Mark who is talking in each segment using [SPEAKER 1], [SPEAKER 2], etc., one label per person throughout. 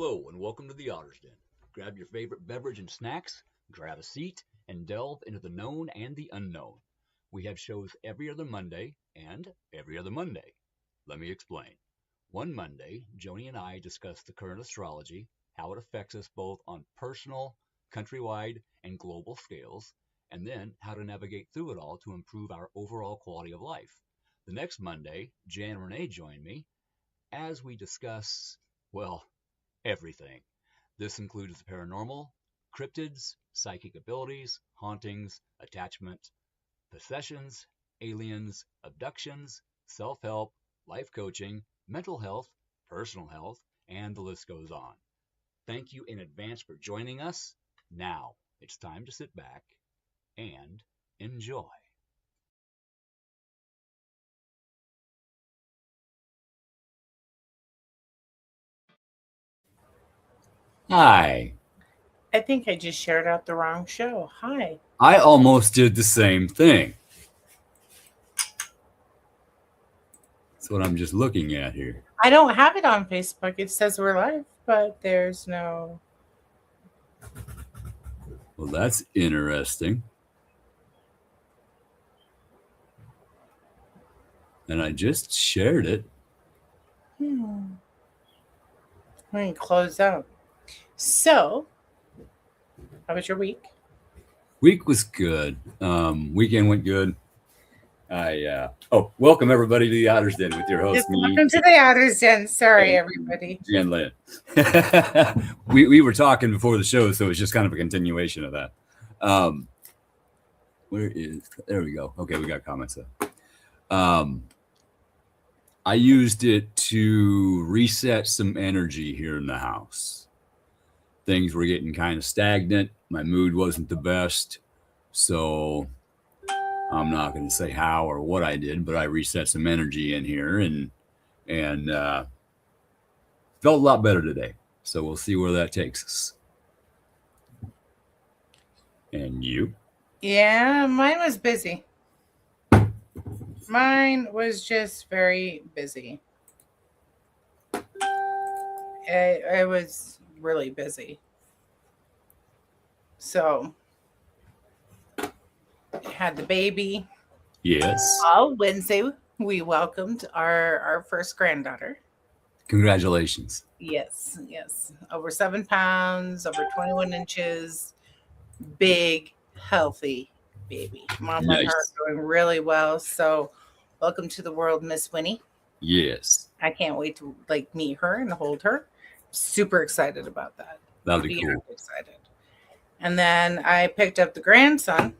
[SPEAKER 1] Hello and welcome to the Otter's Den. Grab your favorite beverage and snacks, grab a seat, and delve into the known and the unknown. We have shows every other Monday and every other Monday. Let me explain. One Monday, Joni and I discuss the current astrology, how it affects us both on personal, countrywide, and global scales, and then how to navigate through it all to improve our overall quality of life. The next Monday, Jan and Renee join me as we discuss, well, everything. This includes the paranormal, cryptids, psychic abilities, hauntings, attachment, possessions, aliens, abductions, self help, life coaching, mental health, personal health, and the list goes on. Thank you in advance for joining us. Now it's time to sit back and enjoy. Hi.
[SPEAKER 2] I think I just shared out the wrong show. Hi.
[SPEAKER 1] I almost did the same thing. That's what I'm just looking at here.
[SPEAKER 2] I don't have it on Facebook. It says we're live, but there's no.
[SPEAKER 1] Well, that's interesting. And I just shared it.
[SPEAKER 2] Let me close out. So, how was your week?
[SPEAKER 1] Week was good. Weekend went good. Welcome everybody to the Otter's Den with your host.
[SPEAKER 2] Welcome to the Otter's Den. Sorry, everybody.
[SPEAKER 1] Jan Lynn. we were talking before the show, so it's just kind of a continuation of that. There we go. Okay, we got comments there. I used it to reset some energy here in the house. Things were getting kind of stagnant. My mood wasn't the best. So I'm not going to say how or what I did, but I reset some energy in here and felt a lot better today. So we'll see where that takes us. And you?
[SPEAKER 2] Yeah, mine was busy. Mine was just very busy. I was really busy. So, had the baby.
[SPEAKER 1] Yes.
[SPEAKER 2] Wednesday, we welcomed our first granddaughter.
[SPEAKER 1] Congratulations.
[SPEAKER 2] Yes. Over 7 pounds, over 21 inches, big, healthy baby. Mom and her are doing really well. So, welcome to the world, Miss Winnie.
[SPEAKER 1] Yes.
[SPEAKER 2] I can't wait to meet her and hold her. Super excited about that.
[SPEAKER 1] That'll be cool.
[SPEAKER 2] Excited. And then I picked up the grandson,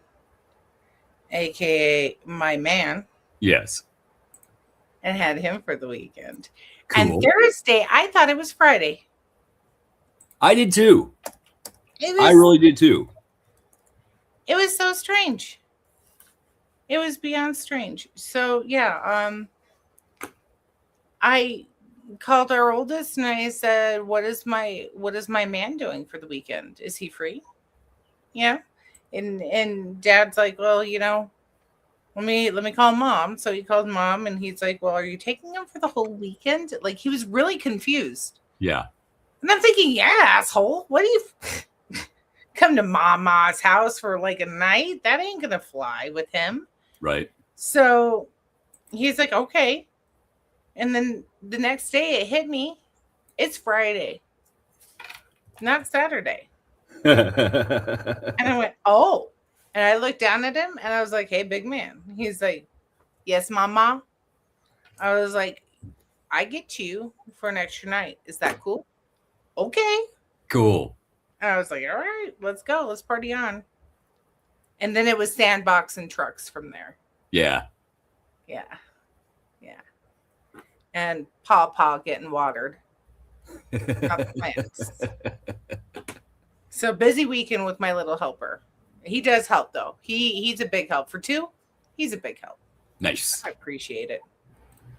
[SPEAKER 2] aka my man.
[SPEAKER 1] Yes.
[SPEAKER 2] And had him for the weekend.
[SPEAKER 1] Cool.
[SPEAKER 2] And Thursday, I thought it was Friday.
[SPEAKER 1] I did too. I really did too.
[SPEAKER 2] It was so strange. It was beyond strange. So yeah, I called our oldest and I said, what is my man doing for the weekend? Is he free? Yeah. And Dad's like, well, let me call Mom. So he called Mom and he's like, well, are you taking him for the whole weekend? Like, he was really confused.
[SPEAKER 1] Yeah.
[SPEAKER 2] And I'm thinking, yeah, asshole, what do you come to Mama's house for like a night? That ain't gonna fly with him.
[SPEAKER 1] Right.
[SPEAKER 2] So he's like, okay. And then the next day it hit me. It's Friday, not Saturday. And I went, oh. And I looked down at him and I was like, hey, big man. He's like, yes, Mama. I was like, I get you for an extra night. Is that cool? Okay.
[SPEAKER 1] Cool.
[SPEAKER 2] And I was like, all right, let's go. Let's party on. And then it was sandbox and trucks from there.
[SPEAKER 1] Yeah.
[SPEAKER 2] Yeah. And Paw getting watered. Not the plants. So busy weekend with my little helper. He does help though. He's a big help. For 2, he's a big help.
[SPEAKER 1] Nice.
[SPEAKER 2] I appreciate it.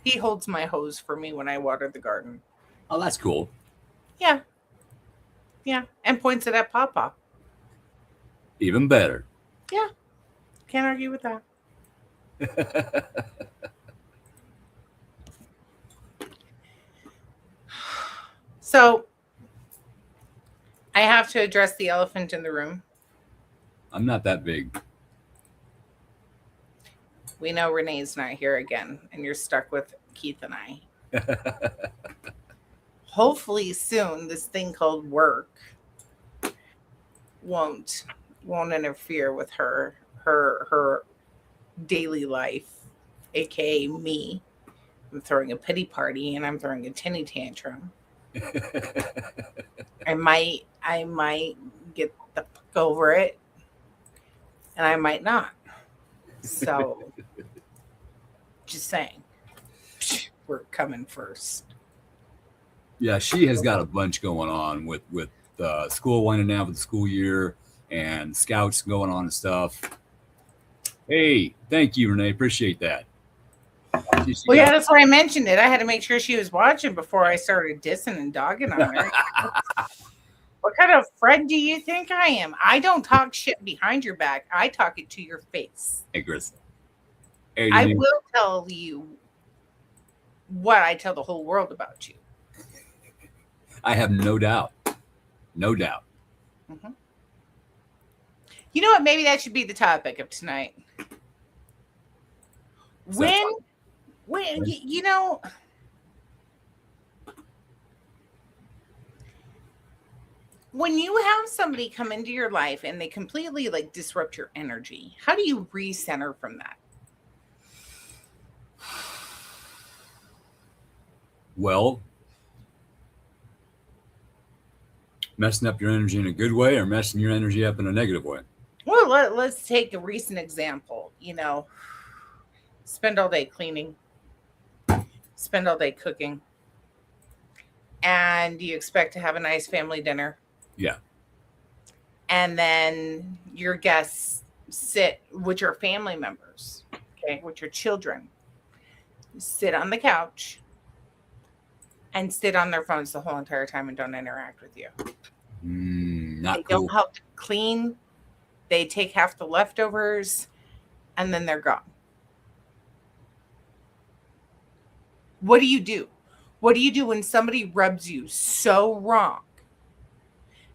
[SPEAKER 2] He holds my hose for me when I water the garden.
[SPEAKER 1] Oh, that's cool.
[SPEAKER 2] Yeah. And points it at Papa.
[SPEAKER 1] Even better.
[SPEAKER 2] Yeah. Can't argue with that. So I have to address the elephant in the room.
[SPEAKER 1] I'm not that big.
[SPEAKER 2] We know Renee's not here again, and you're stuck with Keith and I. Hopefully soon this thing called work won't won't interfere with her daily life, aka me. I'm throwing a pity party and I'm throwing a tinny tantrum. I might get the fuck over it, and I might not. So just saying, we're coming first.
[SPEAKER 1] Yeah, she has got a bunch going on with school winding down for the school year and scouts going on and stuff. Hey, thank you, Renee. Appreciate that.
[SPEAKER 2] Well, yeah, that's why I mentioned it. I had to make sure she was watching before I started dissing and dogging on her. What kind of friend do you think I am? I don't talk shit behind your back. I talk it to your face.
[SPEAKER 1] Hey, Chris. Hey,
[SPEAKER 2] I will tell you what I tell the whole world about you.
[SPEAKER 1] I have no doubt. No doubt.
[SPEAKER 2] Mm-hmm. You know what? Maybe that should be the topic of tonight. When you know, when you have somebody come into your life and they completely like disrupt your energy, how do you recenter from that?
[SPEAKER 1] Well, messing up your energy in a good way or messing your energy up in a negative way?
[SPEAKER 2] Well, let's take a recent example. You know, spend all day cleaning, spend all day cooking, and you expect to have a nice family dinner.
[SPEAKER 1] Yeah.
[SPEAKER 2] And then your guests sit with your family members, okay, with your children, sit on the couch and sit on their phones the whole entire time and don't interact with you.
[SPEAKER 1] Not
[SPEAKER 2] they
[SPEAKER 1] cool.
[SPEAKER 2] Don't help clean. They take half the leftovers and then they're gone. What do you do? What do you do when somebody rubs you so wrong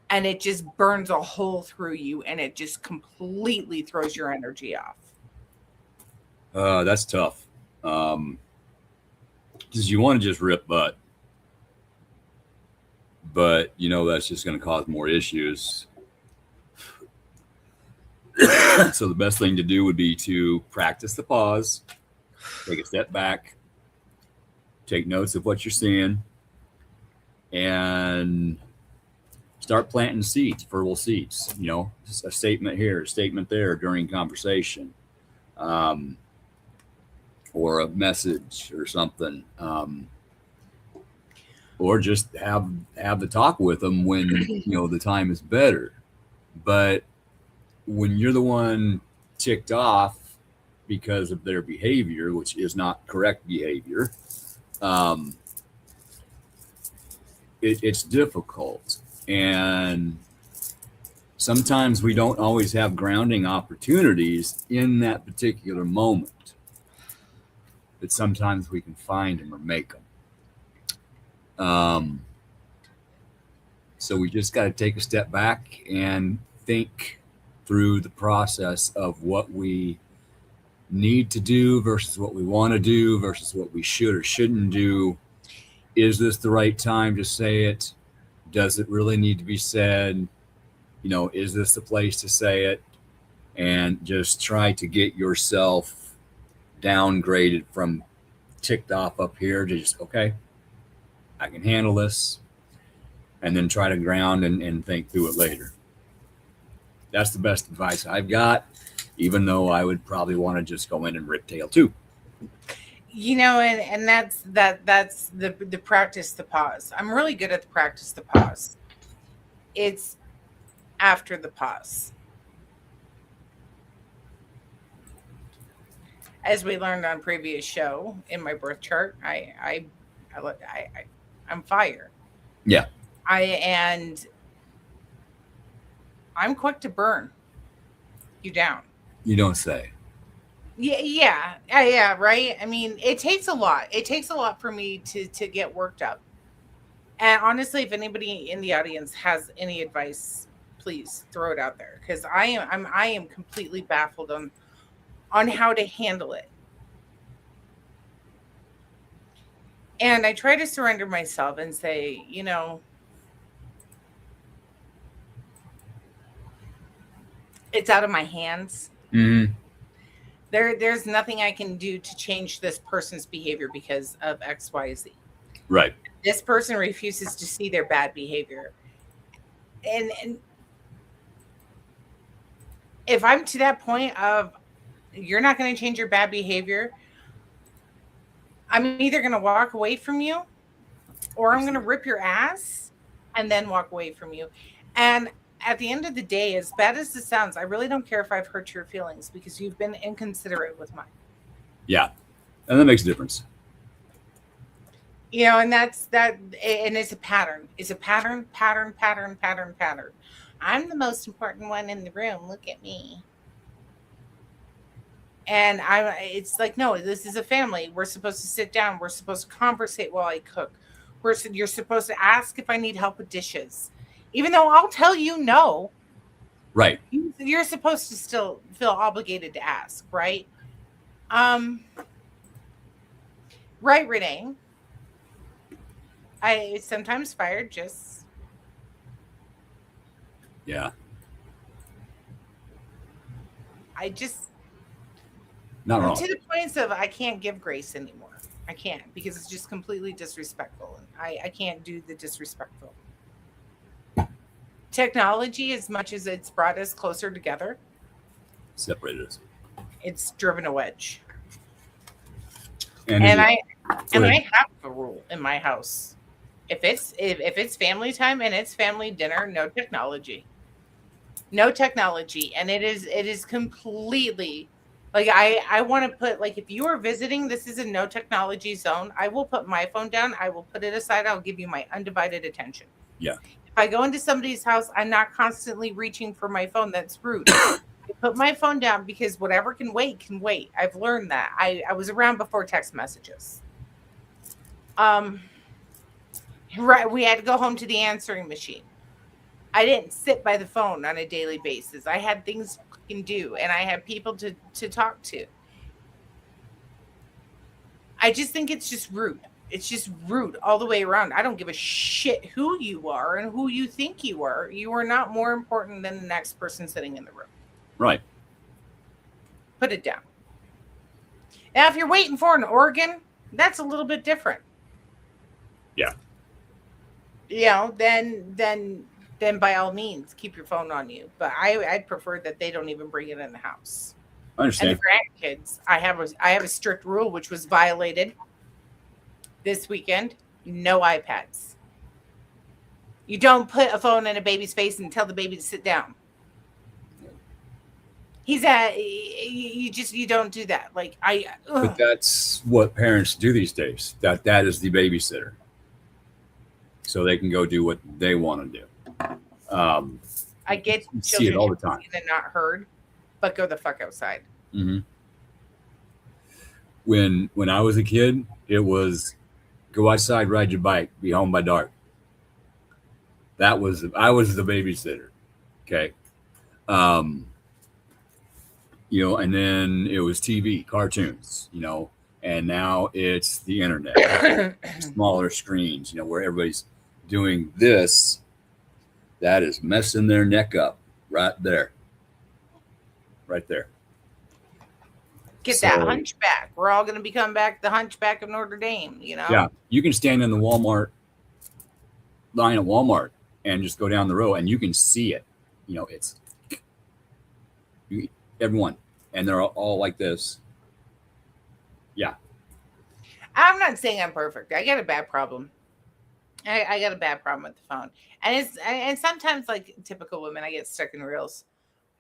[SPEAKER 2] and it just burns a hole through you and it just completely throws your energy off?
[SPEAKER 1] That's tough. Because you want to just rip butt. But, you know, that's just going to cause more issues. So the best thing to do would be to practice the pause, take a step back, take notes of what you're seeing, and start planting seeds, verbal seeds. You know, a statement here, a statement there during conversation, or a message or something, or just have the talk with them when you know the time is better. But when you're the one ticked off because of their behavior, which is not correct behavior, it's difficult. And sometimes we don't always have grounding opportunities in that particular moment. But sometimes we can find them or make them. So we just got to take a step back and think through the process of what we need to do versus what we want to do versus what we should or shouldn't do. Is this the right time to say it? Does it really need to be said? You know, is this the place to say it? And just try to get yourself downgraded from ticked off up here to just, okay, I can handle this. And then try to ground and think through it later. That's the best advice I've got, even though I would probably want to just go in and rip tail too.
[SPEAKER 2] You know, and that's the practice the pause. I'm really good at the practice the pause. It's after the pause. As we learned on previous show in my birth chart, I'm fire.
[SPEAKER 1] Yeah.
[SPEAKER 2] I'm quick to burn you down.
[SPEAKER 1] You don't say.
[SPEAKER 2] Yeah, right. I mean, it takes a lot. It takes a lot for me to get worked up. And honestly, if anybody in the audience has any advice, please throw it out there because I am completely baffled on how to handle it. And I try to surrender myself and say, it's out of my hands.
[SPEAKER 1] Mm-hmm.
[SPEAKER 2] There's nothing I can do to change this person's behavior because of XYZ.
[SPEAKER 1] Right.
[SPEAKER 2] This person refuses to see their bad behavior. And if I'm to that point of you're not going to change your bad behavior, I'm either going to walk away from you or I'm going to rip your ass and then walk away from you. And at the end of the day, as bad as this sounds, I really don't care if I've hurt your feelings because you've been inconsiderate with mine.
[SPEAKER 1] Yeah. And that makes a difference.
[SPEAKER 2] And that's that. And it's a pattern. It's a pattern. I'm the most important one in the room. Look at me. And it's like, no, this is a family. We're supposed to sit down. We're supposed to conversate while I cook. You're supposed to ask if I need help with dishes. Even though I'll tell you no.
[SPEAKER 1] Right.
[SPEAKER 2] You're supposed to still feel obligated to ask, right? Right, Renee. I sometimes fired just.
[SPEAKER 1] Yeah.
[SPEAKER 2] I just.
[SPEAKER 1] Not wrong.
[SPEAKER 2] To the points of I can't give grace anymore. I can't because it's just completely disrespectful. And I can't do the disrespectful. Technology, as much as it's brought us closer together,
[SPEAKER 1] separated us.
[SPEAKER 2] It's driven a wedge.
[SPEAKER 1] And
[SPEAKER 2] I have a rule in my house. If it's family time and it's family dinner, no technology. No technology. And it is completely like I want to put, like, if you are visiting, this is a no technology zone. I will put my phone down. I will put it aside. I'll give you my undivided attention.
[SPEAKER 1] Yeah.
[SPEAKER 2] If I go into somebody's house, I'm not constantly reaching for my phone. That's rude. I put my phone down because whatever can wait can wait. I've learned that. I was around before text messages. Right. We had to go home to the answering machine. I didn't sit by the phone on a daily basis. I had things I can do, and I had people to talk to. I just think it's just rude. It's just rude all the way around. I don't give a shit who you are and who you think you are. You are not more important than the next person sitting in the room.
[SPEAKER 1] Right.
[SPEAKER 2] Put it down. Now, if you're waiting for an organ, that's a little bit different.
[SPEAKER 1] Yeah.
[SPEAKER 2] Then by all means, keep your phone on you. But I'd prefer that they don't even bring it in the house.
[SPEAKER 1] I understand.
[SPEAKER 2] And the grandkids, I have a strict rule which was violated this weekend. No iPads. You don't put a phone in a baby's face and tell the baby to sit down. You don't do that. Like
[SPEAKER 1] But that's what parents do these days. That is the babysitter. So they can go do what they want to do.
[SPEAKER 2] I get
[SPEAKER 1] see it all the time.
[SPEAKER 2] And not heard, but go the fuck outside.
[SPEAKER 1] Mm-hmm. When I was a kid, it was go outside, ride your bike, be home by dark. I was the babysitter. Okay. And then it was TV, cartoons, and now it's the internet, smaller screens, where everybody's doing this. That is messing their neck up right there. Right there.
[SPEAKER 2] Get that hunchback. We're all going to become back the hunchback of Notre Dame,
[SPEAKER 1] Yeah. You can stand in the Walmart line at Walmart and just go down the row and you can see it. It's everyone. And they're all like this. Yeah.
[SPEAKER 2] I'm not saying I'm perfect. I got a bad problem. I got a bad problem with the phone. And sometimes, like typical women, I get stuck in reels.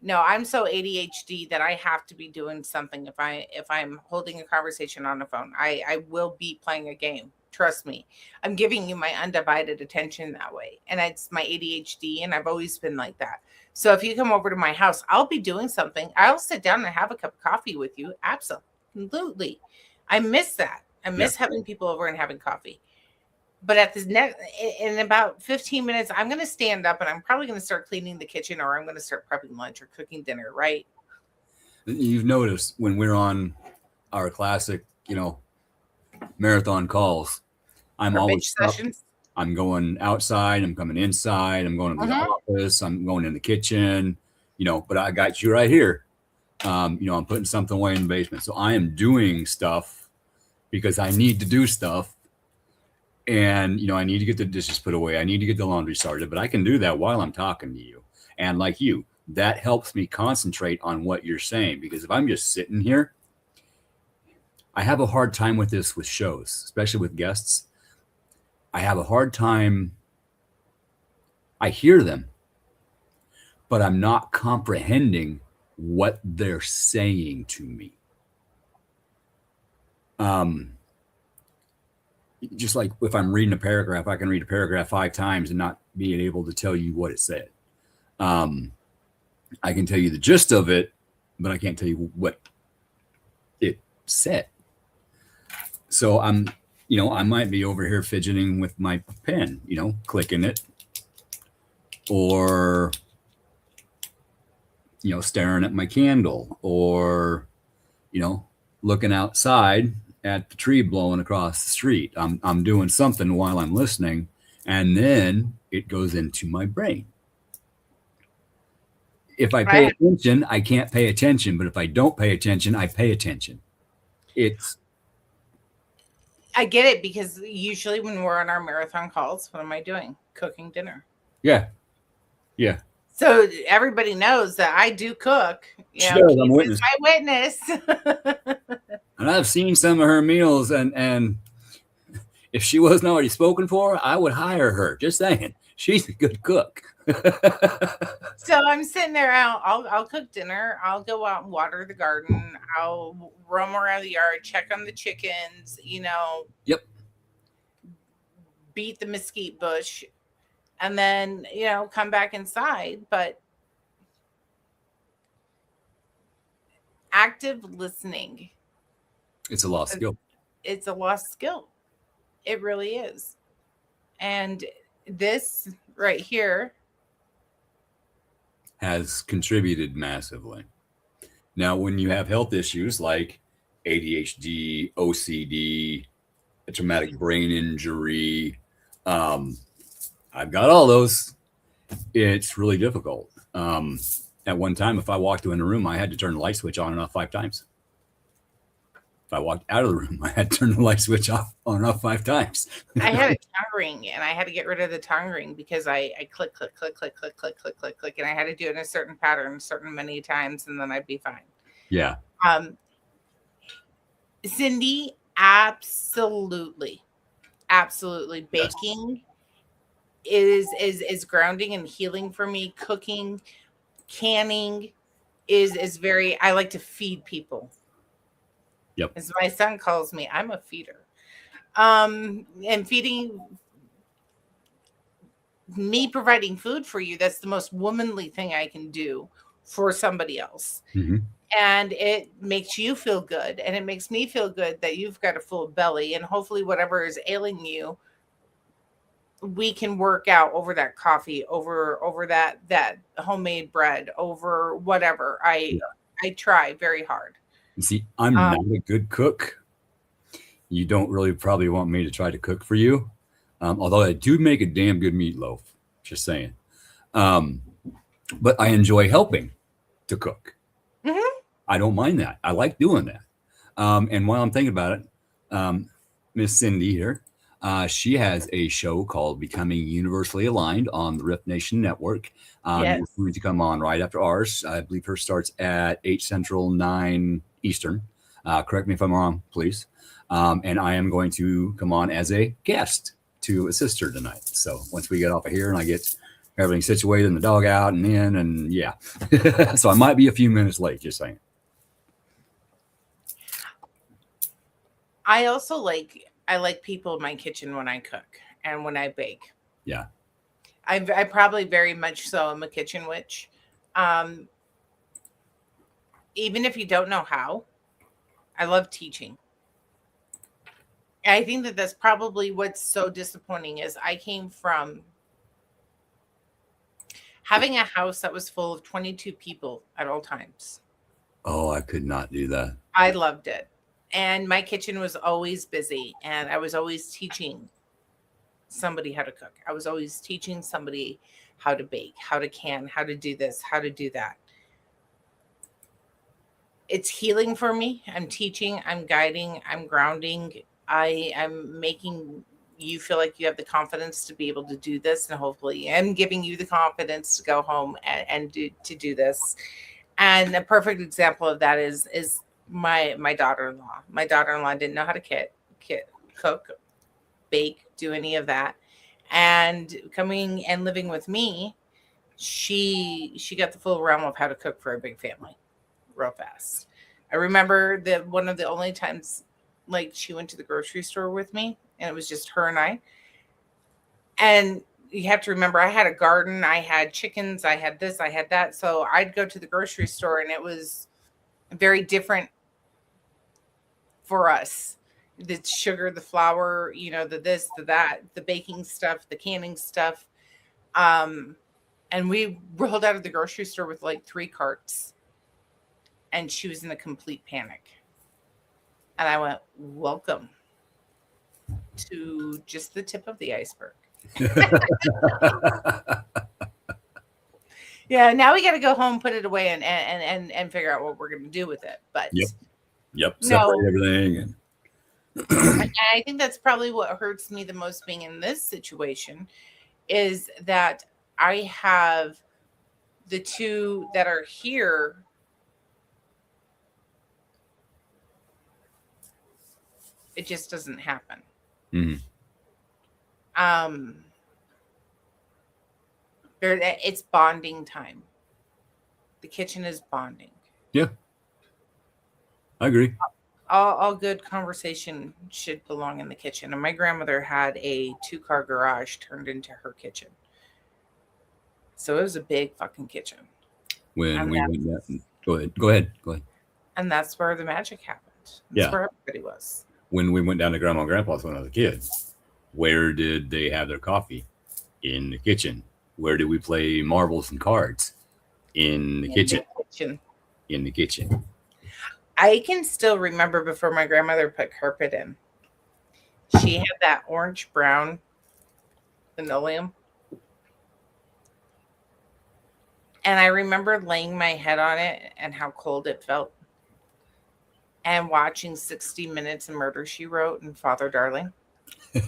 [SPEAKER 2] No, I'm so ADHD that I have to be doing something. If I'm holding a conversation on the phone, I will be playing a game. Trust me. I'm giving you my undivided attention that way. And it's my ADHD, and I've always been like that. So if you come over to my house, I'll be doing something. I'll sit down and have a cup of coffee with you. Absolutely. I miss that. I miss having people over and having coffee. But at this next, in about 15 minutes, I'm going to stand up and I'm probably going to start cleaning the kitchen, or I'm going to start prepping lunch or cooking dinner, right?
[SPEAKER 1] You've noticed when we're on our classic, marathon calls, I'm
[SPEAKER 2] Or
[SPEAKER 1] always
[SPEAKER 2] bitch
[SPEAKER 1] up.
[SPEAKER 2] sessions.
[SPEAKER 1] I'm going outside. I'm coming inside. I'm going to the
[SPEAKER 2] Mm-hmm.
[SPEAKER 1] office. I'm going in the kitchen, but I got you right here. I'm putting something away in the basement. So I am doing stuff because I need to do stuff. And, I need to get the dishes put away. I need to get the laundry started, but I can do that while I'm talking to you. And like you, that helps me concentrate on what you're saying. Because if I'm just sitting here, I have a hard time with this with shows, especially with guests. I have a hard time. I hear them, but I'm not comprehending what they're saying to me. Just like if I'm reading a paragraph, I can read a paragraph 5 times and not being able to tell you what it said. I can tell you the gist of it, but I can't tell you what it said. So I might be over here fidgeting with my pen, clicking it, or staring at my candle, or looking outside at the tree blowing across the street. I'm doing something while I'm listening, and then it goes into my brain. If I pay attention, I can't pay attention, but if I don't pay attention, I pay attention.
[SPEAKER 2] I get it, because usually when we're on our marathon calls, what am I doing? Cooking dinner.
[SPEAKER 1] Yeah.
[SPEAKER 2] So everybody knows that I do cook.
[SPEAKER 1] I'm a witness.
[SPEAKER 2] My witness.
[SPEAKER 1] And I've seen some of her meals, and if she wasn't already spoken for, I would hire her. Just saying, she's a good cook.
[SPEAKER 2] So I'm sitting there. I'll cook dinner. I'll go out and water the garden. I'll roam around the yard, check on the chickens.
[SPEAKER 1] Yep.
[SPEAKER 2] Beat the mesquite bush, and then come back inside. But active listening,
[SPEAKER 1] it's a lost skill.
[SPEAKER 2] It's a lost skill. It really is. And this right here
[SPEAKER 1] has contributed massively. Now, when you have health issues like ADHD, OCD, a traumatic brain injury, I've got all those. It's really difficult. At one time, if I walked in a room, I had to turn the light switch on and off 5 times. If I walked out of the room, I had to turn the light switch off on and off 5 times.
[SPEAKER 2] I had a tongue ring, and I had to get rid of the tongue ring because I click, and I had to do it in a certain pattern, many times, and then I'd be fine.
[SPEAKER 1] Yeah.
[SPEAKER 2] Cindy, absolutely. Baking is grounding and healing for me. Cooking, canning is very. I like to feed people.
[SPEAKER 1] Yep.
[SPEAKER 2] As my son calls me, I'm a feeder. And feeding, me providing food for you, that's the most womanly thing I can do for somebody else.
[SPEAKER 1] Mm-hmm.
[SPEAKER 2] And it makes you feel good, and it makes me feel good that you've got a full belly, and hopefully whatever is ailing you, we can work out over that coffee, over that homemade bread, over whatever. I try very hard.
[SPEAKER 1] See, I'm not a good cook. You don't really probably want me to try to cook for you. Although I do make a damn good meatloaf, just saying. But I enjoy helping to cook.
[SPEAKER 2] Mm-hmm.
[SPEAKER 1] I don't mind that. I like doing that. And while I'm thinking about it, Miss Cindy here, she has a show called Becoming Universally Aligned on the Rift Nation Network.
[SPEAKER 2] Yes.
[SPEAKER 1] It's going to come on right after ours. I believe hers starts at 8 Central, 9 Eastern. Correct me if I'm wrong, please. And I am going to come on as a guest to assist her tonight. So once we get off of here and I get everything situated and the dog out and in, and yeah. So I might be a few minutes late, just saying.
[SPEAKER 2] I also like people in my kitchen when I cook and when I bake.
[SPEAKER 1] Yeah.
[SPEAKER 2] I probably very much so am a kitchen witch. Even if you don't know how, I love teaching. I think that that's probably what's so disappointing is I came from having a house that was full of 22 people at all times.
[SPEAKER 3] Oh, I could not do that.
[SPEAKER 2] I loved it. And my kitchen was always busy, and I was always teaching somebody how to cook. I was always teaching somebody how to bake, how to can, how to do this, how to do that. It's healing for me. I'm teaching, I'm guiding, I'm grounding. I am making you feel like you have the confidence to be able to do this, and hopefully I'm giving you the confidence to go home and do this. And a perfect example of that is my daughter-in-law. My daughter-in-law didn't know how to cook, bake, do any of that. And coming and living with me, she got the full realm of how to cook for a big family real fast. I remember that one of the only times like she went to the grocery store with me and it was just her and I. And you have to remember I had a garden, I had chickens, I had this, I had that. So I'd go to the grocery store and it was very different for us. The sugar, the flour, the this, the that, the baking stuff, the canning stuff. And we rolled out of the grocery store with like 3 carts. And she was in a complete panic. And I went, welcome to just the tip of the iceberg. Yeah, now we got to go home, put it away, and figure out what we're going to do with it. But
[SPEAKER 3] yep, separate everything.
[SPEAKER 2] And I think that's probably what hurts me the most being in this situation is that I have the 2 that are here. It just doesn't happen.
[SPEAKER 3] Mm-hmm.
[SPEAKER 2] It's bonding time. The kitchen is bonding.
[SPEAKER 3] Yeah, I agree.
[SPEAKER 2] All good conversation should belong in the kitchen. And my grandmother had a 2-car garage turned into her kitchen. So it was a big fucking kitchen.
[SPEAKER 3] When we went that, go ahead.
[SPEAKER 2] And that's where the magic happened. That's where everybody was.
[SPEAKER 3] When we went down to Grandma and Grandpa's when I was a kid, where did they have their coffee? In the kitchen. Where did we play marbles and cards? In the kitchen. In the kitchen.
[SPEAKER 2] I can still remember before my grandmother put carpet in. She had that orange brown linoleum. And I remember laying my head on it and how cold it felt. And watching 60 Minutes of Murder, She Wrote and Father Darling. With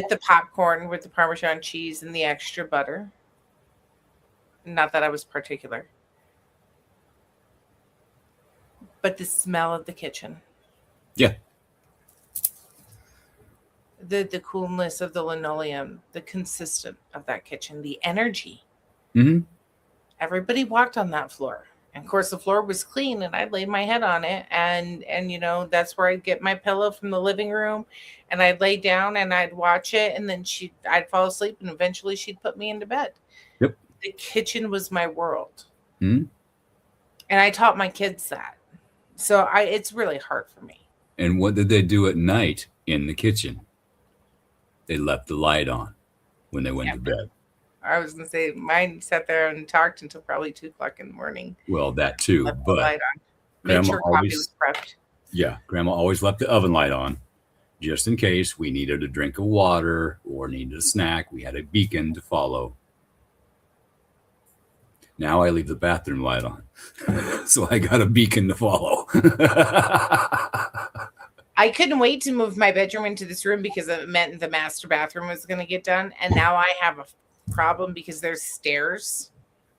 [SPEAKER 2] the popcorn, with the Parmesan cheese and the extra butter. Not that I was particular. But the smell of the kitchen.
[SPEAKER 3] Yeah.
[SPEAKER 2] The coolness of the linoleum, the consistent of that kitchen, the energy.
[SPEAKER 3] Mm-hmm.
[SPEAKER 2] Everybody walked on that floor. And of course, the floor was clean, and I'd lay my head on it, and that's where I'd get my pillow from the living room, and I'd lay down and I'd watch it, and then I'd fall asleep, and eventually she'd put me into bed.
[SPEAKER 3] Yep.
[SPEAKER 2] The kitchen was my world,
[SPEAKER 3] mm-hmm.
[SPEAKER 2] And I taught my kids that, so it's really hard for me.
[SPEAKER 3] And what did they do at night in the kitchen? They left the light on when they went to bed.
[SPEAKER 2] I was going to say mine sat there and talked until probably 2:00 in the morning.
[SPEAKER 3] Well, that too,
[SPEAKER 2] left
[SPEAKER 3] but
[SPEAKER 2] the light on. Made sure coffee was prepped.
[SPEAKER 3] Yeah, Grandma always left the oven light on just in case we needed a drink of water or needed a snack. We had a beacon to follow. Now I leave the bathroom light on, so I got a beacon to follow.
[SPEAKER 2] I couldn't wait to move my bedroom into this room because it meant the master bathroom was going to get done. And now I have a problem because there's stairs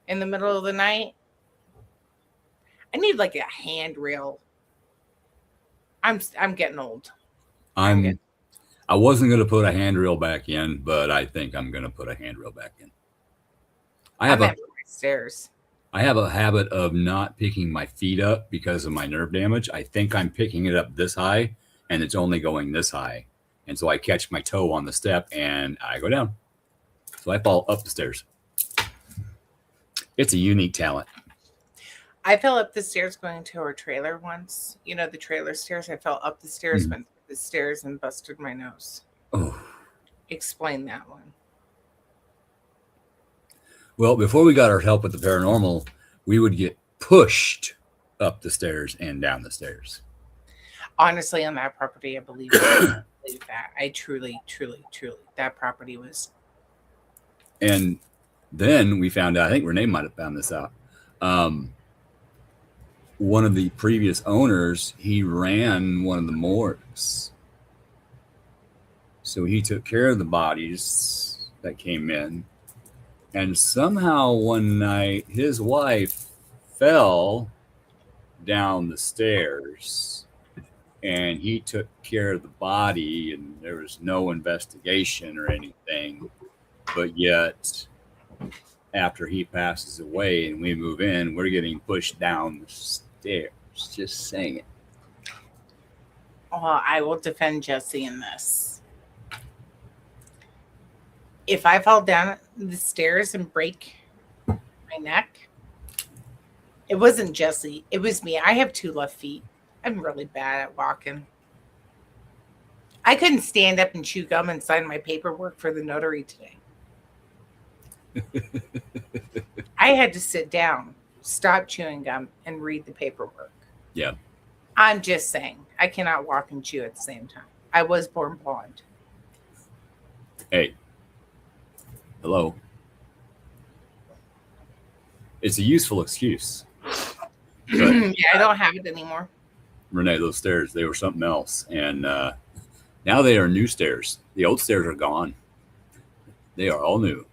[SPEAKER 2] in the middle of the night. I need like a handrail. I'm getting old.
[SPEAKER 3] I wasn't going to put a handrail back in, but I think I'm going to put a handrail back in. I have
[SPEAKER 2] stairs.
[SPEAKER 3] I have a habit of not picking my feet up because of my nerve damage. I think I'm picking it up this high, and it's only going this high. And so I catch my toe on the step, and I go down. So I fall up the stairs. It's a unique talent.
[SPEAKER 2] I fell up the stairs going to our trailer once. You know, the trailer stairs. I fell up the stairs, went through the stairs, and busted my nose.
[SPEAKER 3] Oh.
[SPEAKER 2] Explain that one.
[SPEAKER 3] Well, before we got our help with the paranormal, we would get pushed up the stairs and down the stairs.
[SPEAKER 2] Honestly, on that property, I believe that. I truly, that property was.
[SPEAKER 3] And then we found out, I think Renee might have found this out. One of the previous owners, he ran one of the morgues. So he took care of the bodies that came in. And somehow one night, his wife fell down the stairs and he took care of the body, and there was no investigation or anything. But yet, after he passes away and we move in, we're getting pushed down the stairs. Just saying it.
[SPEAKER 2] Oh, I will defend Jesse in this. If I fall down the stairs and break my neck, it wasn't Jesse. It was me. I have 2 left feet. I'm really bad at walking. I couldn't stand up and chew gum and sign my paperwork for the notary today. I had to sit down, stop chewing gum, and read the paperwork.
[SPEAKER 3] Yeah.
[SPEAKER 2] I'm just saying, I cannot walk and chew at the same time. I was born blonde.
[SPEAKER 3] Hey. Hello. It's a useful excuse.
[SPEAKER 2] Yeah, I don't have it anymore.
[SPEAKER 3] Renee, those stairs, they were something else. And now they are new stairs. The old stairs are gone. They are all new.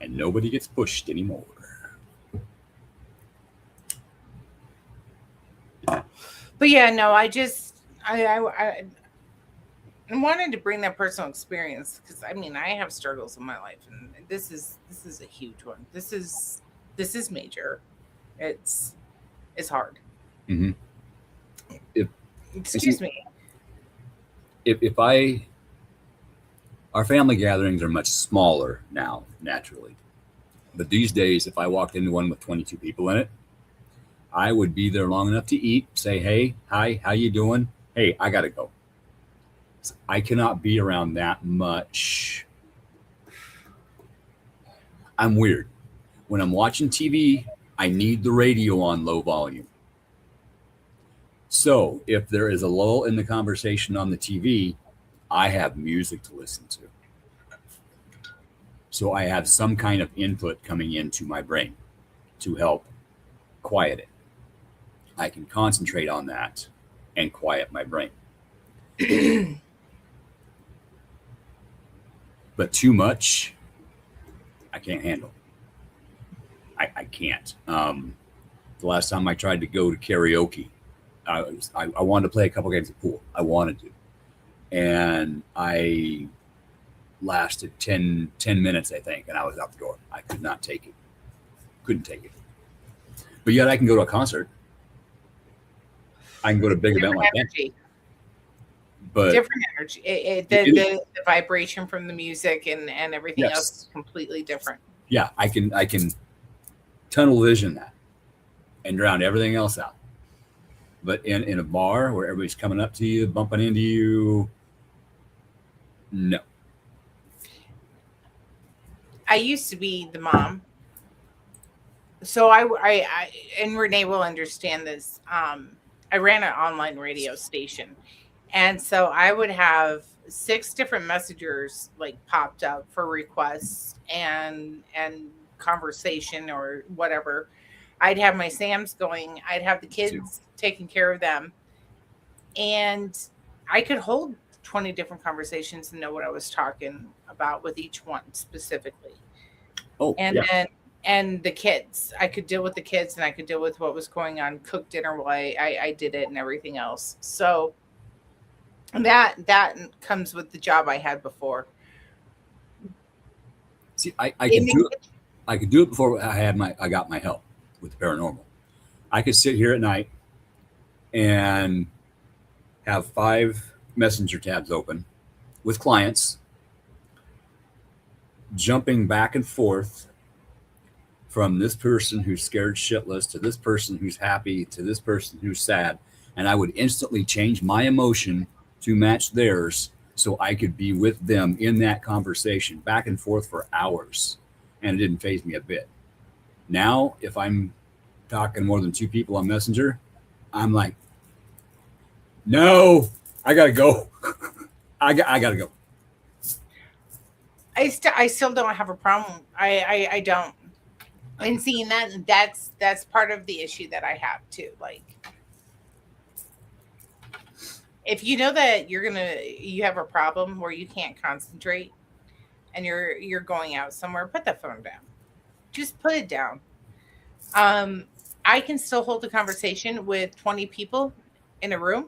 [SPEAKER 3] And nobody gets pushed anymore.
[SPEAKER 2] But yeah, no, I wanted to bring that personal experience because I mean I have struggles in my life, and this is a huge one. This is major. It's hard.
[SPEAKER 3] Mm-hmm.
[SPEAKER 2] Excuse me.
[SPEAKER 3] If our family gatherings are much smaller now, naturally, but these days, if I walked into one with 22 people in it, I would be there long enough to eat, say, hey, hi, how you doing? Hey, I gotta go. I cannot be around that much. I'm weird. When I'm watching TV, I need the radio on low volume. So if there is a lull in the conversation on the TV, I have music to listen to. So I have some kind of input coming into my brain to help quiet it. I can concentrate on that and quiet my brain. But too much, I can't handle. I can't. The last time I tried to go to karaoke, I wanted to play a couple games of pool. I wanted to. And I lasted 10 minutes, I think, and I was out the door. I could not take it. Couldn't take it. But yet I can go to a concert. I can go to a big event like that. But
[SPEAKER 2] different energy. The vibration from the music and everything else is completely different.
[SPEAKER 3] Yeah, I can tunnel vision that and drown everything else out. But in a bar where everybody's coming up to you, bumping into you, no.
[SPEAKER 2] I used to be the mom. So I and Renee will understand this. I ran an online radio station. And so I would have 6 different messengers like popped up for requests and conversation or whatever. I'd have my Sams going. I'd have the kids taking care of them. And I could hold 20 different conversations and know what I was talking about with each one specifically.
[SPEAKER 3] Oh,
[SPEAKER 2] And the kids, I could deal with the kids and I could deal with what was going on, cook dinner while I did it and everything else. So that comes with the job I had before.
[SPEAKER 3] See, I could do it before I got my help with the paranormal. I could sit here at night and have 5 messenger tabs open with clients, jumping back and forth from this person who's scared shitless to this person who's happy to this person who's sad. And I would instantly change my emotion to match theirs so I could be with them in that conversation back and forth for hours. And it didn't faze me a bit. Now, if I'm talking more than two people on Messenger, I'm like, no, I gotta go. I gotta go.
[SPEAKER 2] I still don't have a problem. I don't. And seeing that's part of the issue that I have too. Like, if you know that you have a problem where you can't concentrate and you're going out somewhere, put the phone down. Just put it down. I can still hold a conversation with 20 people in a room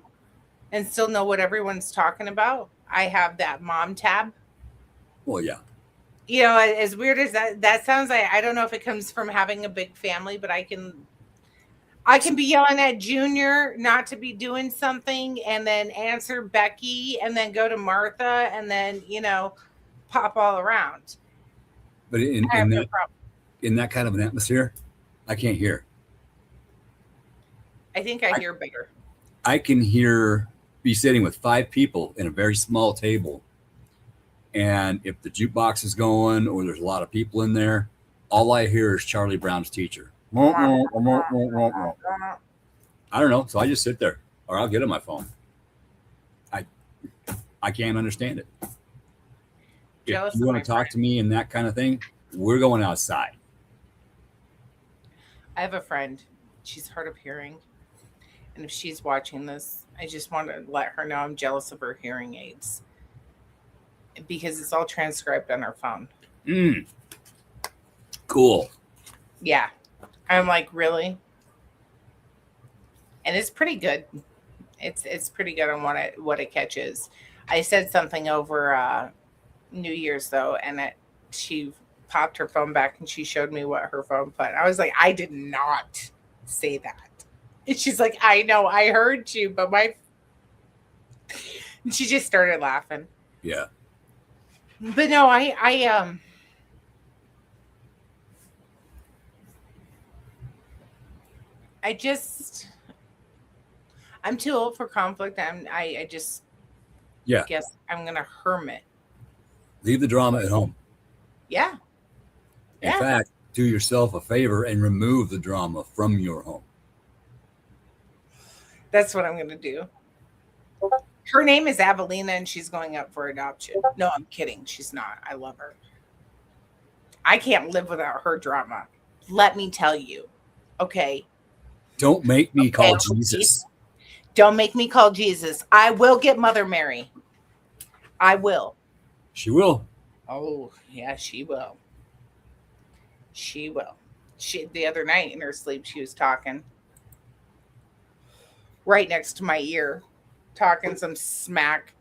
[SPEAKER 2] and still know what everyone's talking about. I have that mom tab.
[SPEAKER 3] Well, yeah.
[SPEAKER 2] You know, as weird as that sounds, I don't know if it comes from having a big family, but I can be yelling at Junior not to be doing something and then answer Becky and then go to Martha and then, pop all around.
[SPEAKER 3] But in that kind of an atmosphere, I can't hear.
[SPEAKER 2] I think I hear better.
[SPEAKER 3] I can be sitting with 5 people in a very small table. And if the jukebox is going or there's a lot of people in there, all I hear is Charlie Brown's teacher. I don't know. So I just sit there or I'll get on my phone. I can't understand it. If you want to talk to me and that kind of thing, we're going outside.
[SPEAKER 2] I have a friend. She's hard of hearing. And if she's watching this, I just want to let her know I'm jealous of her hearing aids. Because it's all transcribed on her phone.
[SPEAKER 3] Cool.
[SPEAKER 2] Yeah. I'm like, really? And it's pretty good. It's pretty good on what it catches. I said something over New Year's though, and she popped her phone back and she showed me what her phone put. I was like, I did not say that. And she's like, I know, I heard you, but and she just started laughing.
[SPEAKER 3] Yeah.
[SPEAKER 2] But no, I'm too old for conflict. I just guess I'm gonna hermit.
[SPEAKER 3] Leave the drama at home.
[SPEAKER 2] Yeah.
[SPEAKER 3] In fact, do yourself a favor and remove the drama from your home.
[SPEAKER 2] That's what I'm gonna do. Her name is Avelina and she's going up for adoption. No, I'm kidding. She's not. I love her. I can't live without her drama. Let me tell you. Okay.
[SPEAKER 3] Don't make me call Jesus.
[SPEAKER 2] Don't make me call Jesus. I will get Mother Mary. I will.
[SPEAKER 3] She will.
[SPEAKER 2] Oh, yeah, she will. She will. The other night in her sleep, she was talking right next to my ear. Talking some smack.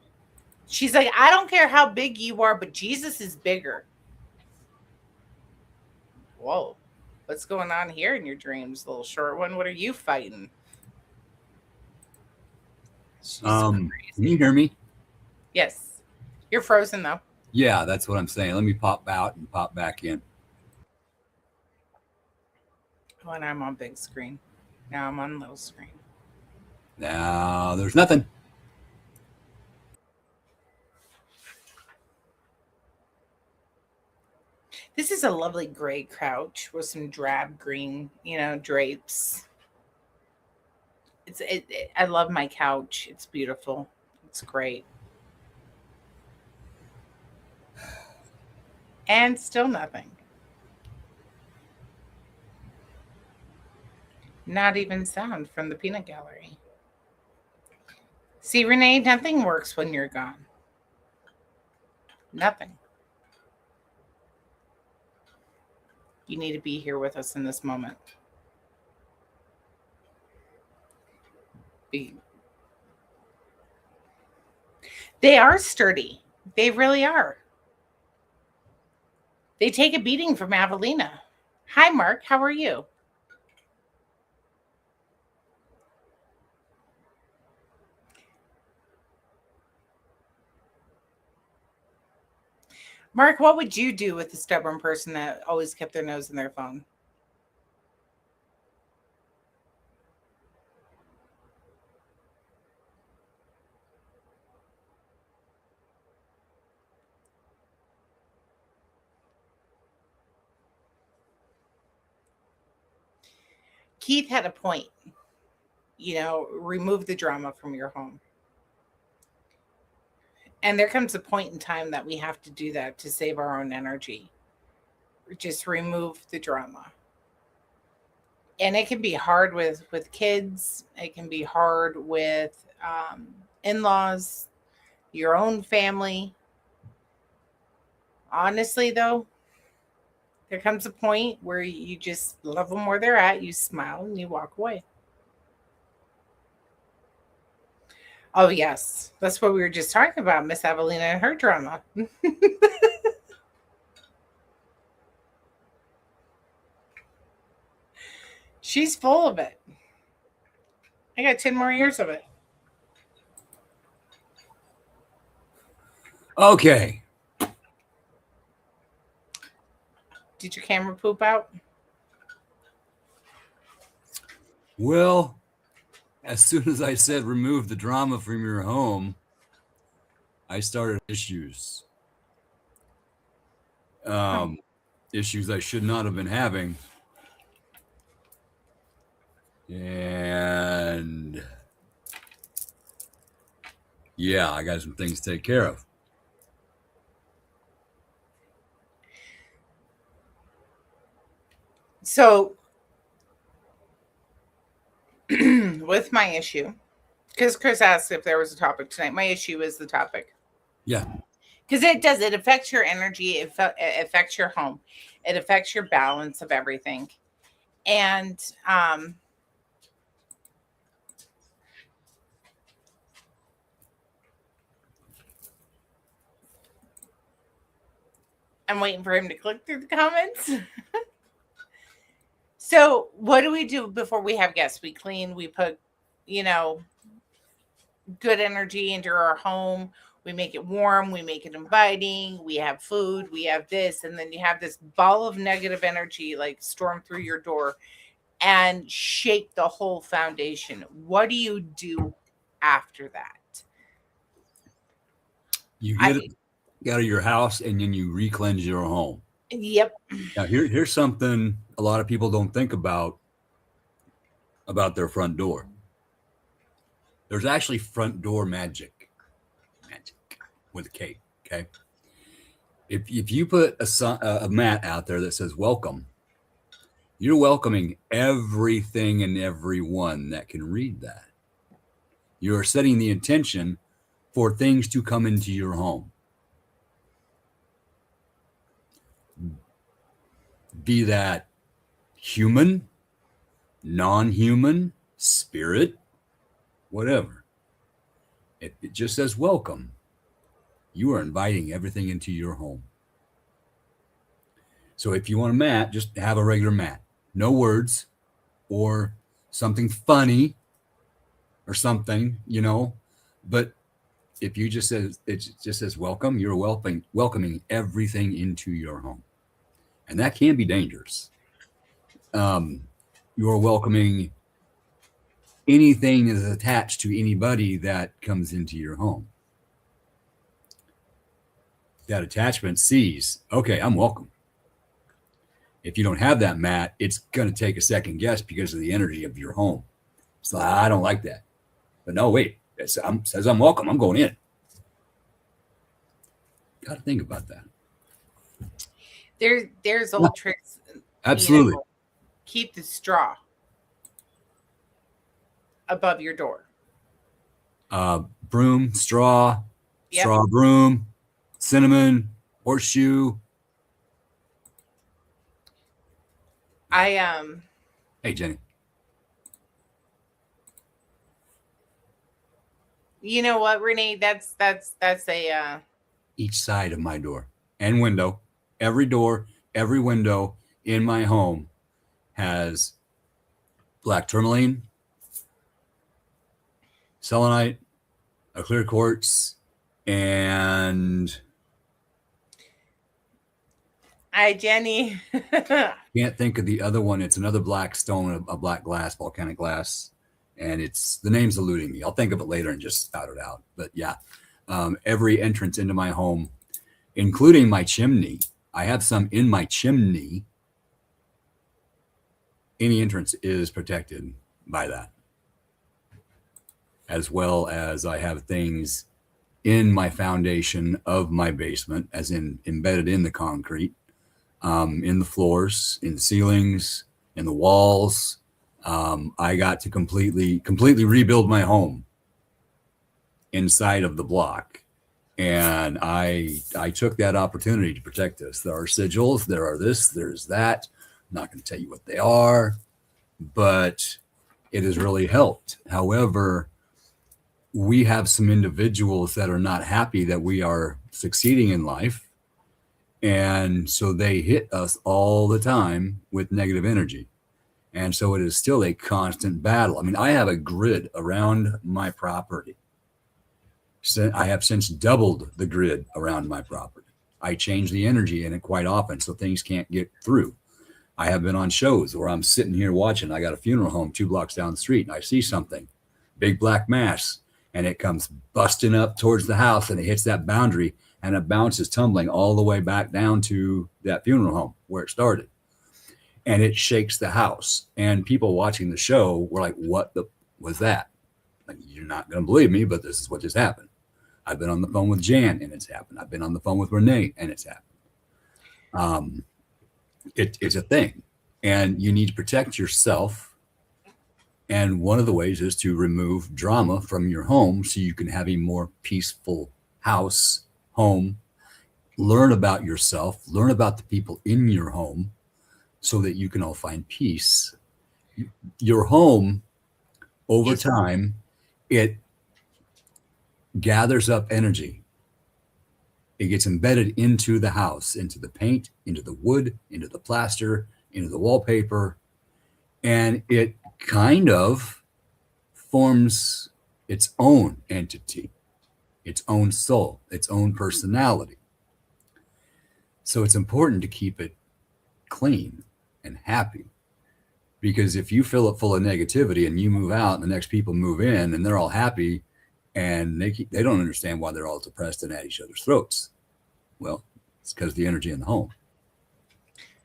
[SPEAKER 2] She's like, I don't care how big you are, but Jesus is bigger. Whoa. What's going on here in your dreams, little short one? What are you fighting?
[SPEAKER 3] Can you hear me?
[SPEAKER 2] Yes. You're frozen though.
[SPEAKER 3] Yeah, that's what I'm saying. Let me pop out and pop back in.
[SPEAKER 2] Oh, and I'm on big screen. Now I'm on little screen.
[SPEAKER 3] Now there's nothing.
[SPEAKER 2] This is a lovely gray couch with some drab green, drapes. I love my couch. It's beautiful. It's great. And still nothing. Not even sound from the peanut gallery. See, Renee, nothing works when you're gone. Nothing. You need to be here with us in this moment. They are sturdy. They really are. They take a beating from Avelina. Hi, Mark. How are you? Mark, what would you do with a stubborn person that always kept their nose in their phone? Keith had a point. Remove the drama from your home. And there comes a point in time that we have to do that to save our own energy. Just remove the drama. And it can be hard with kids. It can be hard with in-laws, your own family. Honestly, though, there comes a point where you just love them where they're at. You smile and you walk away. Oh, yes. That's what we were just talking about, Miss Evelina and her drama. She's full of it. I got 10 more years of it.
[SPEAKER 3] Okay.
[SPEAKER 2] Did your camera poop out?
[SPEAKER 3] Well, as soon as I said remove the drama from your home, I started issues. Issues I should not have been having. And yeah, I got some things to take care of.
[SPEAKER 2] So, with my issue, because Chris asked if there was a topic tonight, my issue is the topic.
[SPEAKER 3] Yeah.
[SPEAKER 2] Because it affects your energy, it affects your home, it affects your balance of everything. And I'm waiting for him to click through the comments. So what do we do before we have guests? We clean, we put, good energy into our home. We make it warm, we make it inviting, we have food, we have this, and then you have this ball of negative energy like storm through your door and shake the whole foundation. What do you do after that?
[SPEAKER 3] You get it out of your house and then you re-cleanse your home.
[SPEAKER 2] Yep.
[SPEAKER 3] Now here's something a lot of people don't think about their front door. There's actually front door magic with a K. Okay. If you put a mat out there that says welcome, you're welcoming everything and everyone that can read that. You're setting the intention for things to come into your home. Be that human, non-human, spirit, whatever. If it just says welcome, you are inviting everything into your home. So if you want a mat, just have a regular mat. No words or something funny or something, But if you just says, it just says welcome, you're welcoming everything into your home. And that can be dangerous. You're welcoming anything that is attached to anybody that comes into your home. That attachment sees, okay, I'm welcome. If you don't have that mat, it's going to take a second guess because of the energy of your home. It's like, I don't like that. But no, wait, it says I'm welcome. I'm going in. Got to think about that.
[SPEAKER 2] There's old tricks.
[SPEAKER 3] Absolutely.
[SPEAKER 2] Keep the straw above your door.
[SPEAKER 3] Broom, straw, straw broom, cinnamon, horseshoe.
[SPEAKER 2] Hey
[SPEAKER 3] Jenny.
[SPEAKER 2] You know what, Renee? That's a
[SPEAKER 3] each side of my door and window. Every door, every window in my home has black tourmaline, selenite, a clear quartz, and
[SPEAKER 2] hi, Jenny.
[SPEAKER 3] Can't think of the other one. It's another black stone, a black glass, volcanic glass, and the name's eluding me. I'll think of it later and just spout it out. But yeah, every entrance into my home, including my chimney. I have some in my chimney any entrance is protected by that. As well as I have things in my foundation of my basement, as in embedded in the concrete, in the floors, in the ceilings, in the walls. I got to completely rebuild my home inside of the block. And I took that opportunity to protect this. There are sigils, there are this, there's that. I'm not going to tell you what they are, but it has really helped. However, we have some individuals that are not happy that we are succeeding in life. And so they hit us all the time with negative energy. And so it is still a constant battle. I mean, I have a grid around my property. I have since doubled the grid around my property. I change the energy in it quite often so things can't get through. I have been on shows where I'm sitting here watching. I got a funeral home 2 blocks down the street, and I see something, big black mass, and it comes busting up towards the house, and it hits that boundary, and it bounces tumbling all the way back down to that funeral home where it started. And it shakes the house. And people watching the show were like, what was that? Like, you're not going to believe me, but this is what just happened. I've been on the phone with Jan, and it's happened. I've been on the phone with Renee, and it's happened. It's a thing. And you need to protect yourself. And one of the ways is to remove drama from your home so you can have a more peaceful house, home. Learn about yourself. Learn about the people in your home so that you can all find peace. Your home, over time, it gathers up energy. It gets embedded into the house, into the paint, into the wood, into the plaster, into the wallpaper, and it kind of forms its own entity, its own soul, its own personality. So it's important to keep it clean and happy, because if you fill it full of negativity and you move out and the next people move in and they're all happy and they don't understand why they're all depressed and at each other's throats. Well, it's because of the energy in the home.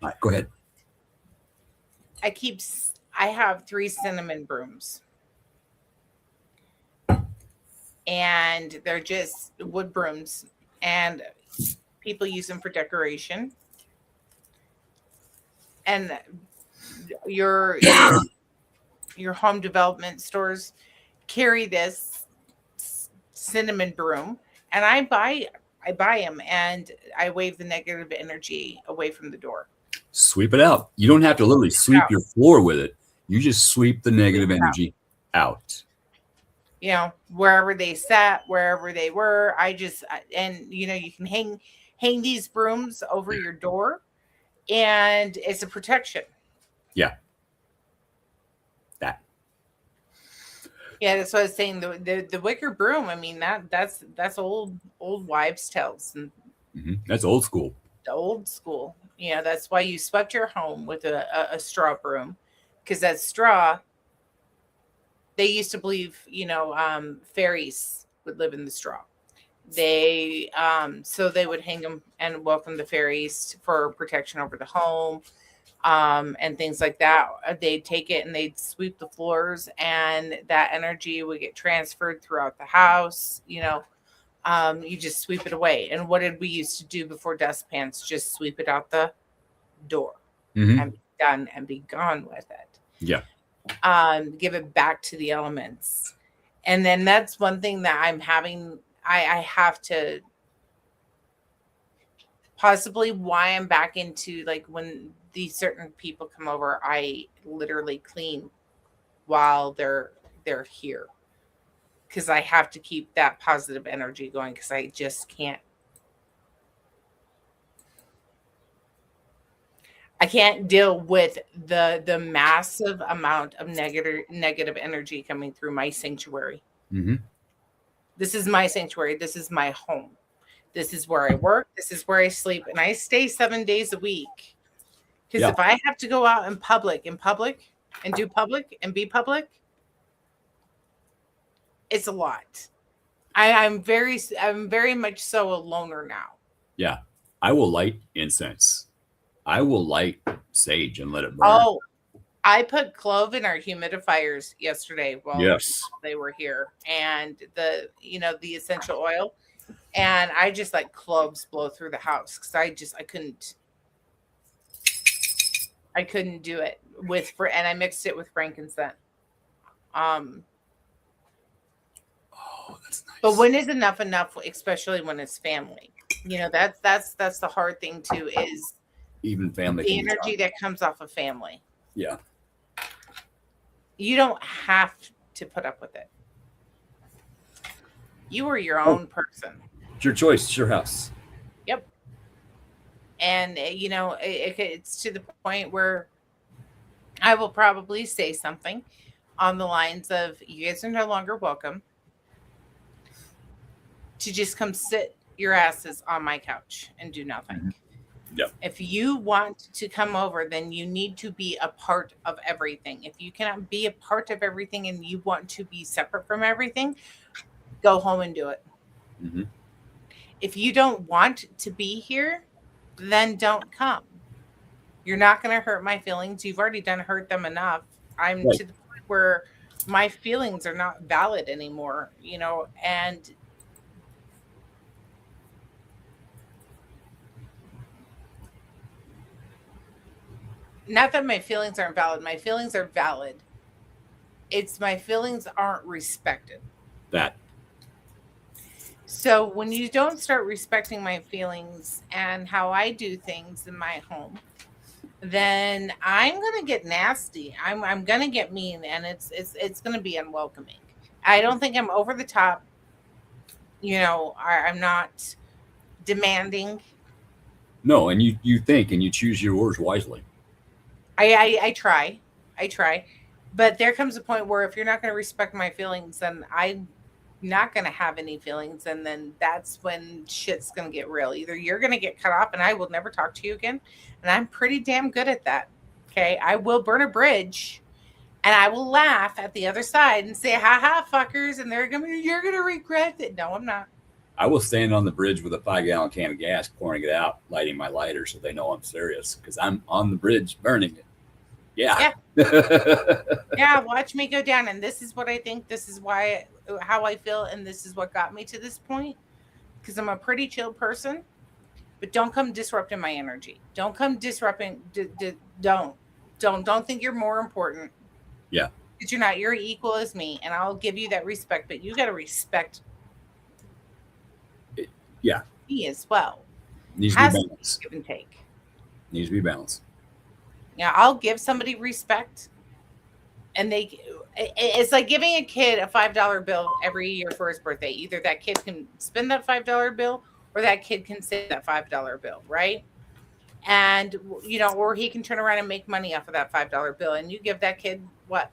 [SPEAKER 3] All right, go ahead.
[SPEAKER 2] I have 3 cinnamon brooms, and they're just wood brooms, and people use them for decoration. And your home development stores carry this cinnamon broom, and I buy them, and I wave the negative energy away from the door.
[SPEAKER 3] Sweep it out. You don't have to literally sweep your floor with it. You just sweep the negative energy out.
[SPEAKER 2] You know, wherever they sat, wherever they were, and you can hang these brooms over your door, and it's a protection.
[SPEAKER 3] Yeah.
[SPEAKER 2] Yeah, that's what I was saying. The wicker broom. I mean, that's old wives' tales, and
[SPEAKER 3] that's old school.
[SPEAKER 2] The old school. Yeah, that's why you swept your home with a straw broom, because that straw. They used to believe, fairies would live in the straw. They so they would hang them and welcome the fairies for protection over the home. And things like that. They'd take it and they'd sweep the floors, and that energy would get transferred throughout the house. You just sweep it away. And what did we used to do before dustpans? Just sweep it out the door and be done and be gone with it.
[SPEAKER 3] Yeah.
[SPEAKER 2] Give it back to the elements. And then that's one thing that I'm having. I have to possibly why I'm back into, like, when these certain people come over, I literally clean while they're here, because I have to keep that positive energy going, because I just can't. I can't deal with the massive amount of negative energy coming through my sanctuary. This is my sanctuary. This is my home. This is where I work. This is where I sleep, and I stay 7 days a week. Because if I have to go out in public, and do public, and be public, it's a lot. I'm very much so a loner now.
[SPEAKER 3] Yeah. I will light incense. I will light sage and let it burn.
[SPEAKER 2] Oh, I put clove in our humidifiers yesterday while
[SPEAKER 3] Yes.
[SPEAKER 2] they were here, and the essential oil, and I just let cloves blow through the house because I couldn't do it and I mixed it with frankincense.
[SPEAKER 3] Oh, that's nice.
[SPEAKER 2] But when is enough, especially when it's family? That's the hard thing too, is
[SPEAKER 3] even family,
[SPEAKER 2] the energy that comes off of family.
[SPEAKER 3] Yeah.
[SPEAKER 2] You don't have to put up with it. You are your own person.
[SPEAKER 3] It's your choice. It's your house.
[SPEAKER 2] Yep. And it's to the point where I will probably say something on the lines of, you guys are no longer welcome to just come sit your asses on my couch and do nothing.
[SPEAKER 3] Mm-hmm. Yep.
[SPEAKER 2] If you want to come over, then you need to be a part of everything. If you cannot be a part of everything and you want to be separate from everything, go home and do it.
[SPEAKER 3] Mm-hmm.
[SPEAKER 2] If you don't want to be here, then don't come. You're not going to hurt my feelings. You've already hurt them enough. I'm
[SPEAKER 3] right.
[SPEAKER 2] to the point where my feelings are not valid anymore, and not that my feelings aren't valid. My feelings are valid. It's my feelings aren't respected.
[SPEAKER 3] That.
[SPEAKER 2] So when you don't start respecting my feelings and how I do things in my home, then I'm going to get nasty. I'm going to get mean, and it's going to be unwelcoming. I don't think I'm over the top. I'm not demanding.
[SPEAKER 3] No, and you think and you choose your words wisely.
[SPEAKER 2] I try, but there comes a point where if you're not going to respect my feelings, then I'm not going to have any feelings, and then that's when shit's going to get real. Either you're going to get cut off and I will never talk to you again, and I'm pretty damn good at that. Okay, I will burn a bridge, and I will laugh at the other side and say, "Ha ha, fuckers," and you're gonna regret it. No, I'm not.
[SPEAKER 3] I will stand on the bridge with a 5-gallon can of gas, pouring it out, lighting my lighter so they know I'm serious because I'm on the bridge burning it. Yeah.
[SPEAKER 2] Yeah, watch me go down. And this is what I think. This is how I feel. And this is what got me to this point, because I'm a pretty chill person. But don't come disrupting my energy. Don't come disrupting. Don't think you're more important.
[SPEAKER 3] Yeah.
[SPEAKER 2] Because you're not. You're equal as me. And I'll give you that respect. But you got to respect me as well.
[SPEAKER 3] Needs to be balanced.
[SPEAKER 2] Give and take.
[SPEAKER 3] Needs to be balanced.
[SPEAKER 2] Yeah, I'll give somebody respect, and it's like giving a kid a $5 bill every year for his birthday. Either that kid can spend that $5 bill, or that kid can save that $5 bill, right? And or he can turn around and make money off of that $5 bill, and you give that kid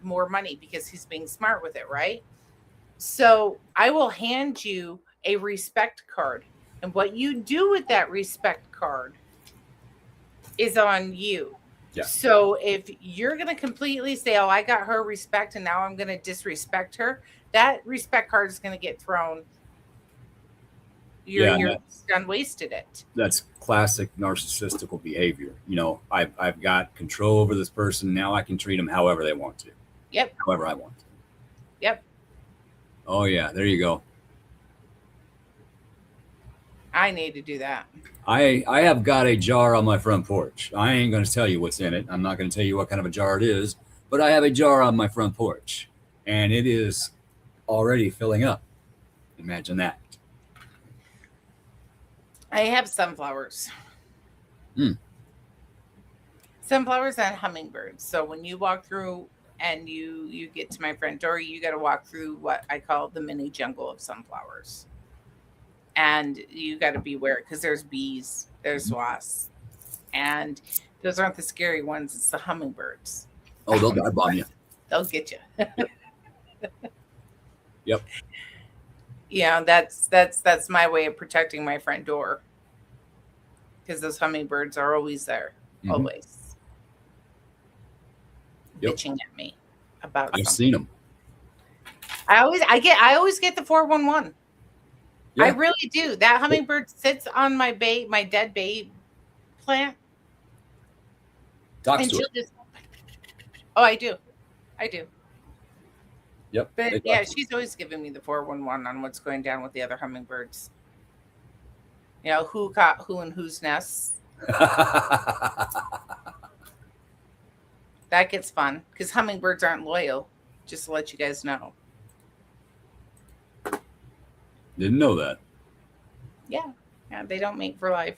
[SPEAKER 2] more money because he's being smart with it, right? So I will hand you a respect card, and what you do with that respect card is on you.
[SPEAKER 3] Yeah.
[SPEAKER 2] So if you're going to completely say, "Oh, I got her respect and now I'm going to disrespect her," that respect card is going to get thrown. You're done wasted it.
[SPEAKER 3] That's classic narcissistical behavior. I've got control over this person. Now I can treat them however they want to.
[SPEAKER 2] Yep.
[SPEAKER 3] However I want to.
[SPEAKER 2] Yep.
[SPEAKER 3] Oh, yeah. There you go.
[SPEAKER 2] I need to do that.
[SPEAKER 3] I have got a jar on my front porch. I ain't going to tell you what's in it. I'm not going to tell you what kind of a jar it is, but I have a jar on my front porch, and it is already filling up. Imagine that.
[SPEAKER 2] I have sunflowers. Sunflowers and hummingbirds. So when you walk through and you get to my front door, you got to walk through what I call the mini jungle of sunflowers. And you got to beware because there's bees, there's wasps, and those aren't the scary ones. It's the hummingbirds.
[SPEAKER 3] Oh, they'll dive bomb you.
[SPEAKER 2] They'll get you.
[SPEAKER 3] Yep.
[SPEAKER 2] That's my way of protecting my front door, because those hummingbirds are always there, always bitching at me about.
[SPEAKER 3] I've
[SPEAKER 2] something.
[SPEAKER 3] seen them.
[SPEAKER 2] I always get the 411. Yeah. I really do. That hummingbird sits on my dead bay plant.
[SPEAKER 3] Talks to it.
[SPEAKER 2] Oh, I do. I do.
[SPEAKER 3] Yep.
[SPEAKER 2] But
[SPEAKER 3] They
[SPEAKER 2] yeah,
[SPEAKER 3] talk to
[SPEAKER 2] she's always giving me the 411 on what's going down with the other hummingbirds. You know, who caught who in whose nests.
[SPEAKER 3] me.
[SPEAKER 2] That gets fun because hummingbirds aren't loyal. Just to let you guys know.
[SPEAKER 3] Didn't know that.
[SPEAKER 2] Yeah. Yeah, they don't mate for life.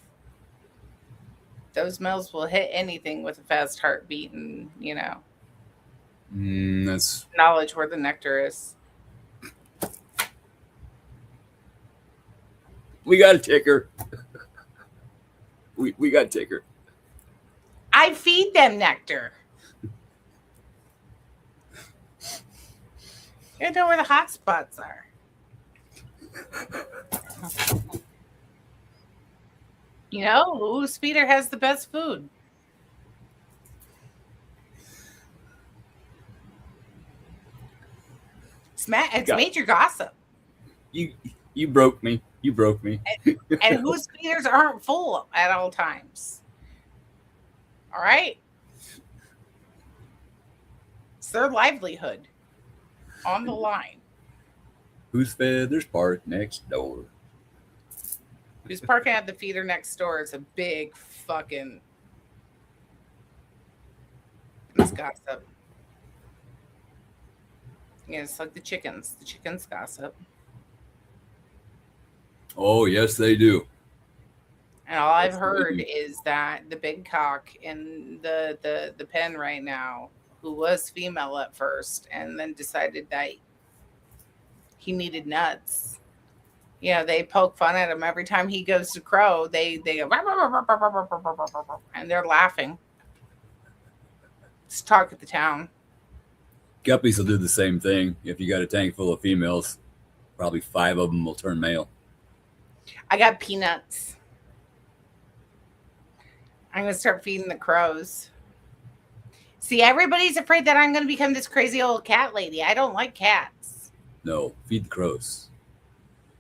[SPEAKER 2] Those males will hit anything with a fast heartbeat and,
[SPEAKER 3] That's
[SPEAKER 2] knowledge where the nectar is.
[SPEAKER 3] we got a ticker. We got a ticker.
[SPEAKER 2] I feed them nectar. You know where the hot spots are. You know, whose feeder has the best food? It's major gossip.
[SPEAKER 3] You broke me. You broke me.
[SPEAKER 2] And whose feeders aren't full at all times. All right? It's their livelihood on the line.
[SPEAKER 3] Whose feathers park next door?
[SPEAKER 2] Who's parking at the feeder next door is a big fucking. It's gossip. Yeah, it's like the chickens. The chickens gossip.
[SPEAKER 3] Oh yes, they do.
[SPEAKER 2] And all I've
[SPEAKER 3] Yes, they
[SPEAKER 2] heard
[SPEAKER 3] do.
[SPEAKER 2] is that the big cock in the pen right now, who was female at first, and then decided that he needed nuts. Yeah, they poke fun at him every time he goes to crow. They go and they're laughing. It's talk of the town.
[SPEAKER 3] Guppies will do the same thing. If you got a tank full of females, probably 5 of them will turn male.
[SPEAKER 2] I got peanuts. I'm gonna start feeding the crows. See, everybody's afraid that I'm gonna become this crazy old cat lady. I don't like cats.
[SPEAKER 3] No, feed the crows.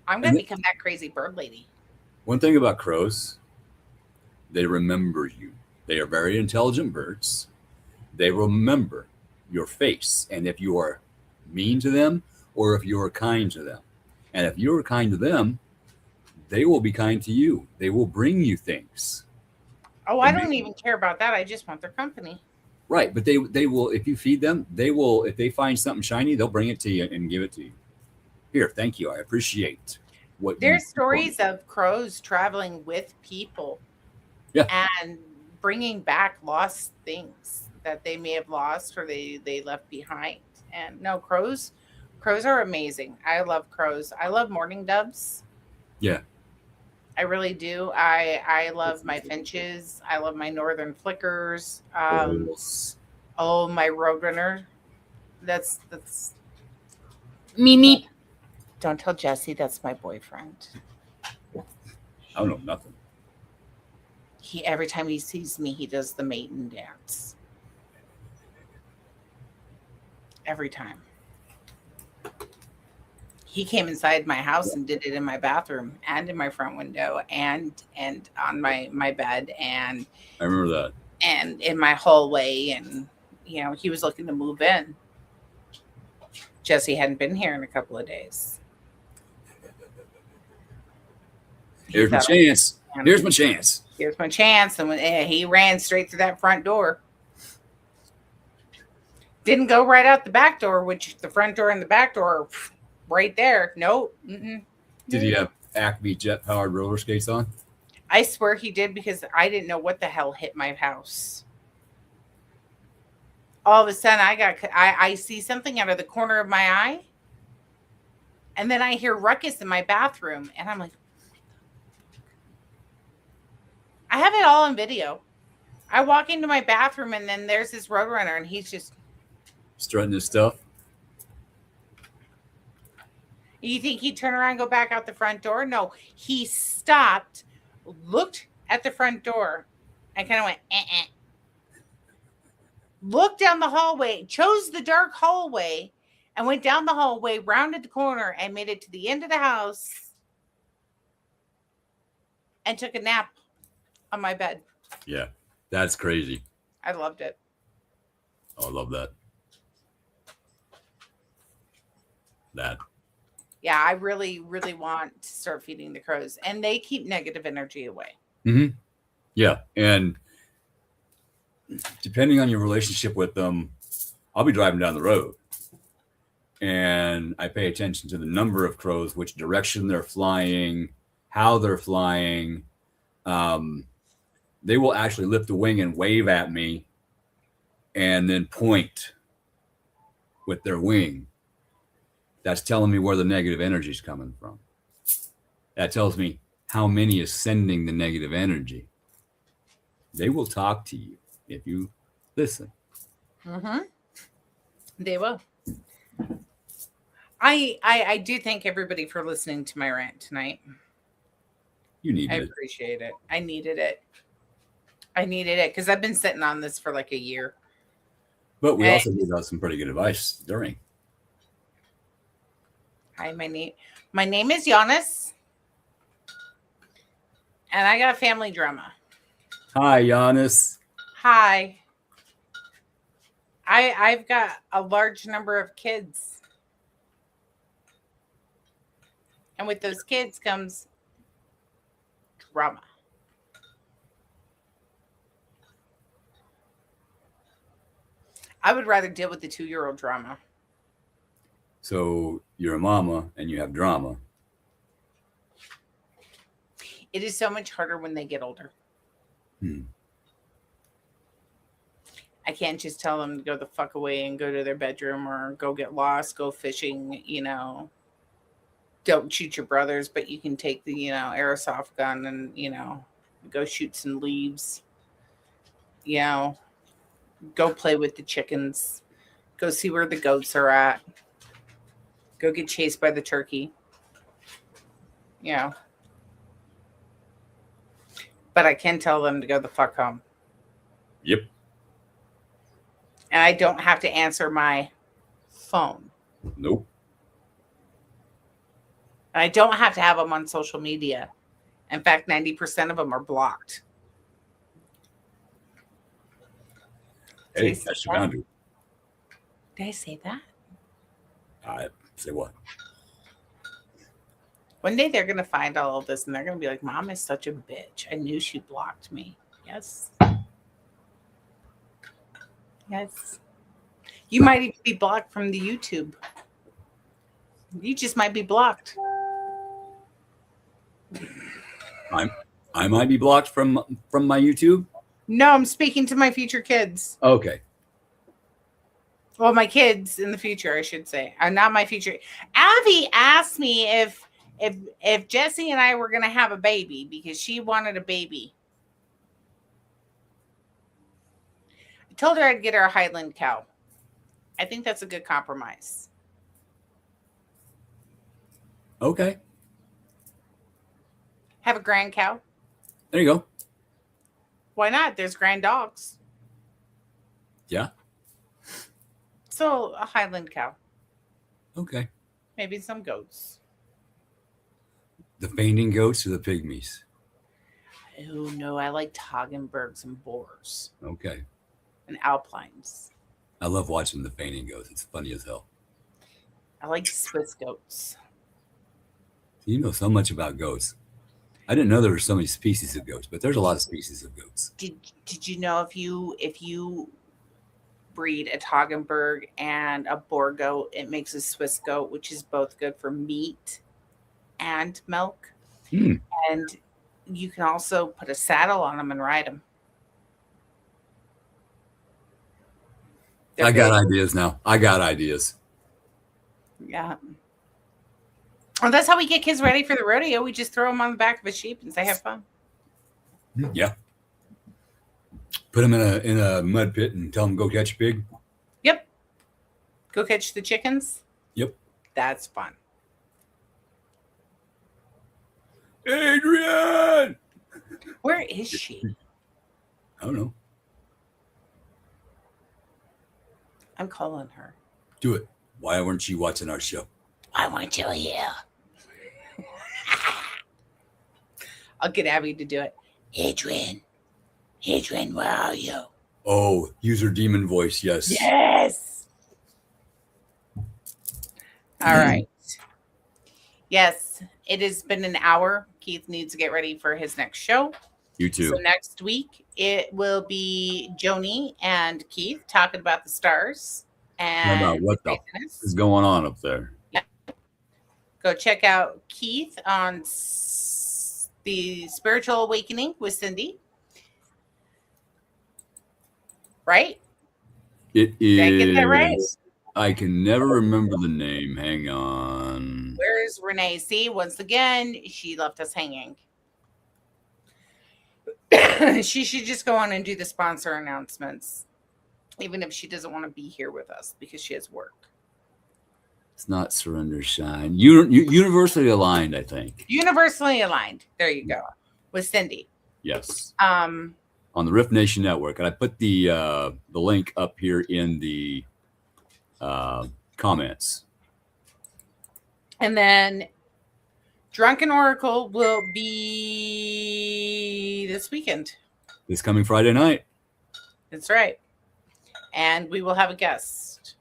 [SPEAKER 2] I'm gonna become that crazy bird lady.
[SPEAKER 3] One thing about crows, they remember you. They are very intelligent birds. They remember your face and if you are mean to them or if you are kind to them. And if you are kind to them, they will be kind to you. They will bring you things.
[SPEAKER 2] Oh, I don't even care about that. I just want their company.
[SPEAKER 3] Right, but they will, if you feed them, they will, if they find something shiny, they'll bring it to you and give it to you. Here, thank you. I appreciate what
[SPEAKER 2] There's stories of crows traveling with people.
[SPEAKER 3] Yeah.
[SPEAKER 2] And bringing back lost things that they may have lost or they left behind. And no, crows are amazing. I love crows. I love mourning doves.
[SPEAKER 3] Yeah.
[SPEAKER 2] I really do. I love my finches. I love my northern flickers. Oh, my roadrunner. That's
[SPEAKER 4] Mimi.
[SPEAKER 2] Don't tell Jesse that's my boyfriend.
[SPEAKER 3] I don't know nothing.
[SPEAKER 2] He every time he sees me, he does the maiden dance. Every time. He came inside my house and did it in my bathroom and in my front window and on my bed and
[SPEAKER 3] I remember that.
[SPEAKER 2] And in my hallway, and he was looking to move in. Jesse hadn't been here in a couple of days.
[SPEAKER 3] Here's my chance. Here's my chance.
[SPEAKER 2] Here's my chance. And he ran straight through that front door. Didn't go right out the back door, which the front door and the back door are right there. Nope.
[SPEAKER 3] Did he have Acme jet-powered roller skates on?
[SPEAKER 2] I swear he did because I didn't know what the hell hit my house. All of a sudden, I see something out of the corner of my eye. And then I hear ruckus in my bathroom. And I'm like, I have it all on video. I walk into my bathroom and then there's this roadrunner and he's just
[SPEAKER 3] strutting his stuff.
[SPEAKER 2] You think he'd turn around and go back out the front door? No, he stopped, looked at the front door and kind of went, Looked down the hallway, chose the dark hallway and went down the hallway, rounded the corner and made it to the end of the house and took a nap on my bed.
[SPEAKER 3] Yeah, that's crazy.
[SPEAKER 2] I loved it.
[SPEAKER 3] Oh, I love that.
[SPEAKER 2] Yeah, I really, really want to start feeding the crows, and they keep negative energy away.
[SPEAKER 3] Mm-hmm. Yeah, and depending on your relationship with them, I'll be driving down the road, and I pay attention to the number of crows, which direction they're flying, how they're flying. They will actually lift a wing and wave at me, and then point with their wing. That's telling me where the negative energy is coming from. That tells me how many is sending the negative energy. They will talk to you if you listen.
[SPEAKER 2] Mm-hmm. They will. I do thank everybody for listening to my rant tonight.
[SPEAKER 3] You need
[SPEAKER 2] I
[SPEAKER 3] it.
[SPEAKER 2] appreciate it. I needed it. Because I've been sitting on this for like a year.
[SPEAKER 3] But we also gave out some pretty good advice during.
[SPEAKER 2] Hi, my name is Giannis, and I got family drama.
[SPEAKER 3] Hi, Giannis.
[SPEAKER 2] Hi. I've got a large number of kids, and with those kids comes drama. I would rather deal with the 2-year-old drama.
[SPEAKER 3] So you're a mama and you have drama.
[SPEAKER 2] It is so much harder when they get older. I can't just tell them to go the fuck away and go to their bedroom or go get lost, go fishing, Don't shoot your brothers, but you can take the, airsoft gun and, go shoot some leaves. Go play with the chickens. Go see where the goats are at. Go get chased by the turkey. But I can tell them to go the fuck home.
[SPEAKER 3] Yep.
[SPEAKER 2] And I don't have to answer my phone.
[SPEAKER 3] Nope.
[SPEAKER 2] And I don't have to have them on social media. In fact, 90% of them are blocked.
[SPEAKER 3] Hey, that's your boundary.
[SPEAKER 2] Did I say that?
[SPEAKER 3] I say what?
[SPEAKER 2] One day they're going to find all of this and they're going to be like, Mom is such a bitch. I knew she blocked me. Yes. Yes. You might even be blocked from the YouTube. You just might be blocked.
[SPEAKER 3] I might be blocked from my YouTube.
[SPEAKER 2] No, I'm speaking to my future kids.
[SPEAKER 3] Okay.
[SPEAKER 2] Well, my kids in the future, I should say. Not my future. Abby asked me if Jesse and I were going to have a baby because she wanted a baby. I told her I'd get her a Highland cow. I think that's a good compromise.
[SPEAKER 3] Okay.
[SPEAKER 2] Have a grand cow.
[SPEAKER 3] There you go.
[SPEAKER 2] Why not? There's grand dogs.
[SPEAKER 3] Yeah.
[SPEAKER 2] So a Highland cow.
[SPEAKER 3] Okay.
[SPEAKER 2] Maybe some goats.
[SPEAKER 3] The fainting goats or the pygmies?
[SPEAKER 2] Oh, no. I like Toggenburgs and boars.
[SPEAKER 3] Okay.
[SPEAKER 2] And alpines.
[SPEAKER 3] I love watching the fainting goats. It's funny as hell.
[SPEAKER 2] I like Swiss goats.
[SPEAKER 3] You know so much about goats. I didn't know there were so many species of goats, but there's a lot of species of goats.
[SPEAKER 2] Did you know if you breed a Toggenburg and a boar goat, it makes a Swiss goat, which is both good for meat and milk. And you can also put a saddle on them and ride them.
[SPEAKER 3] I got ideas now. I got ideas.
[SPEAKER 2] Yeah. Well, that's how we get kids ready for the rodeo. We just throw them on the back of a sheep and say, have fun.
[SPEAKER 3] Yeah. Put them in a mud pit and tell them go catch a pig.
[SPEAKER 2] Yep. Go catch the chickens.
[SPEAKER 3] Yep.
[SPEAKER 2] That's fun.
[SPEAKER 3] Adrian!
[SPEAKER 2] Where is she?
[SPEAKER 3] I don't know.
[SPEAKER 2] I'm calling her.
[SPEAKER 3] Do it. Why weren't you watching our show?
[SPEAKER 2] I want you here. I'll get Abby to do it. Adrian, where are you?
[SPEAKER 3] Oh, user demon voice. Yes.
[SPEAKER 2] Yes. All right. Yes, it has been an hour. Keith needs to get ready for his next show.
[SPEAKER 3] You too.
[SPEAKER 2] So next week it will be Joni and Keith talking about the stars and
[SPEAKER 3] About what the is going on up there.
[SPEAKER 2] Yeah. Go check out Keith on the Spiritual Awakening with Cindy. Right?
[SPEAKER 3] It is.
[SPEAKER 2] Did I get that right?
[SPEAKER 3] I can never remember the name. Hang on.
[SPEAKER 2] Where's Renee? See, once again, she left us hanging. She should just go on and do the sponsor announcements, even if she doesn't want to be here with us because she has work.
[SPEAKER 3] It's not Surrender Shine. Universally Aligned, I think.
[SPEAKER 2] Universally Aligned. There you go. With Cindy.
[SPEAKER 3] Yes. On the Rift Nation Network. And I put the link up here in the comments.
[SPEAKER 2] And then Drunken Oracle will be this weekend.
[SPEAKER 3] This coming Friday night.
[SPEAKER 2] That's right. And we will have a guest.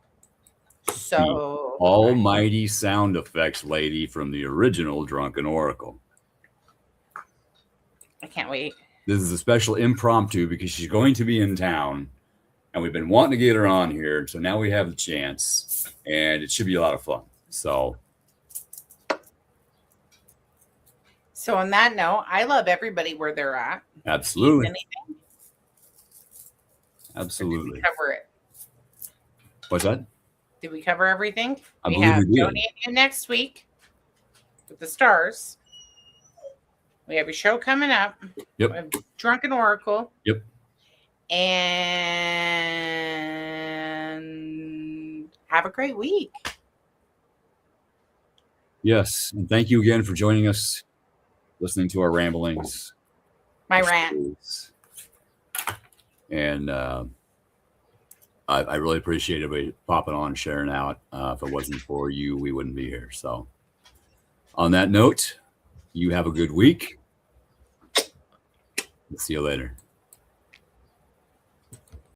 [SPEAKER 2] So
[SPEAKER 3] the almighty sound effects lady from the original Drunken Oracle.
[SPEAKER 2] I can't wait.
[SPEAKER 3] This is a special impromptu because she's going to be in town and we've been wanting to get her on here. So now we have the chance and it should be a lot of fun. So
[SPEAKER 2] on that note, I love everybody where they're at.
[SPEAKER 3] Absolutely.
[SPEAKER 2] Anything?
[SPEAKER 3] Absolutely.
[SPEAKER 2] Did we cover it?
[SPEAKER 3] What's that?
[SPEAKER 2] Did we cover everything?
[SPEAKER 3] I believe we did.
[SPEAKER 2] Joni and you next week with the stars. We have a show coming up.
[SPEAKER 3] Yep.
[SPEAKER 2] We have Drunken Oracle.
[SPEAKER 3] Yep.
[SPEAKER 2] And have a great week.
[SPEAKER 3] Yes. And thank you again for joining us, listening to our ramblings.
[SPEAKER 2] My rant.
[SPEAKER 3] And I really appreciate everybody popping on and sharing out. If it wasn't for you, we wouldn't be here. So on that note, you have a good week. See you later.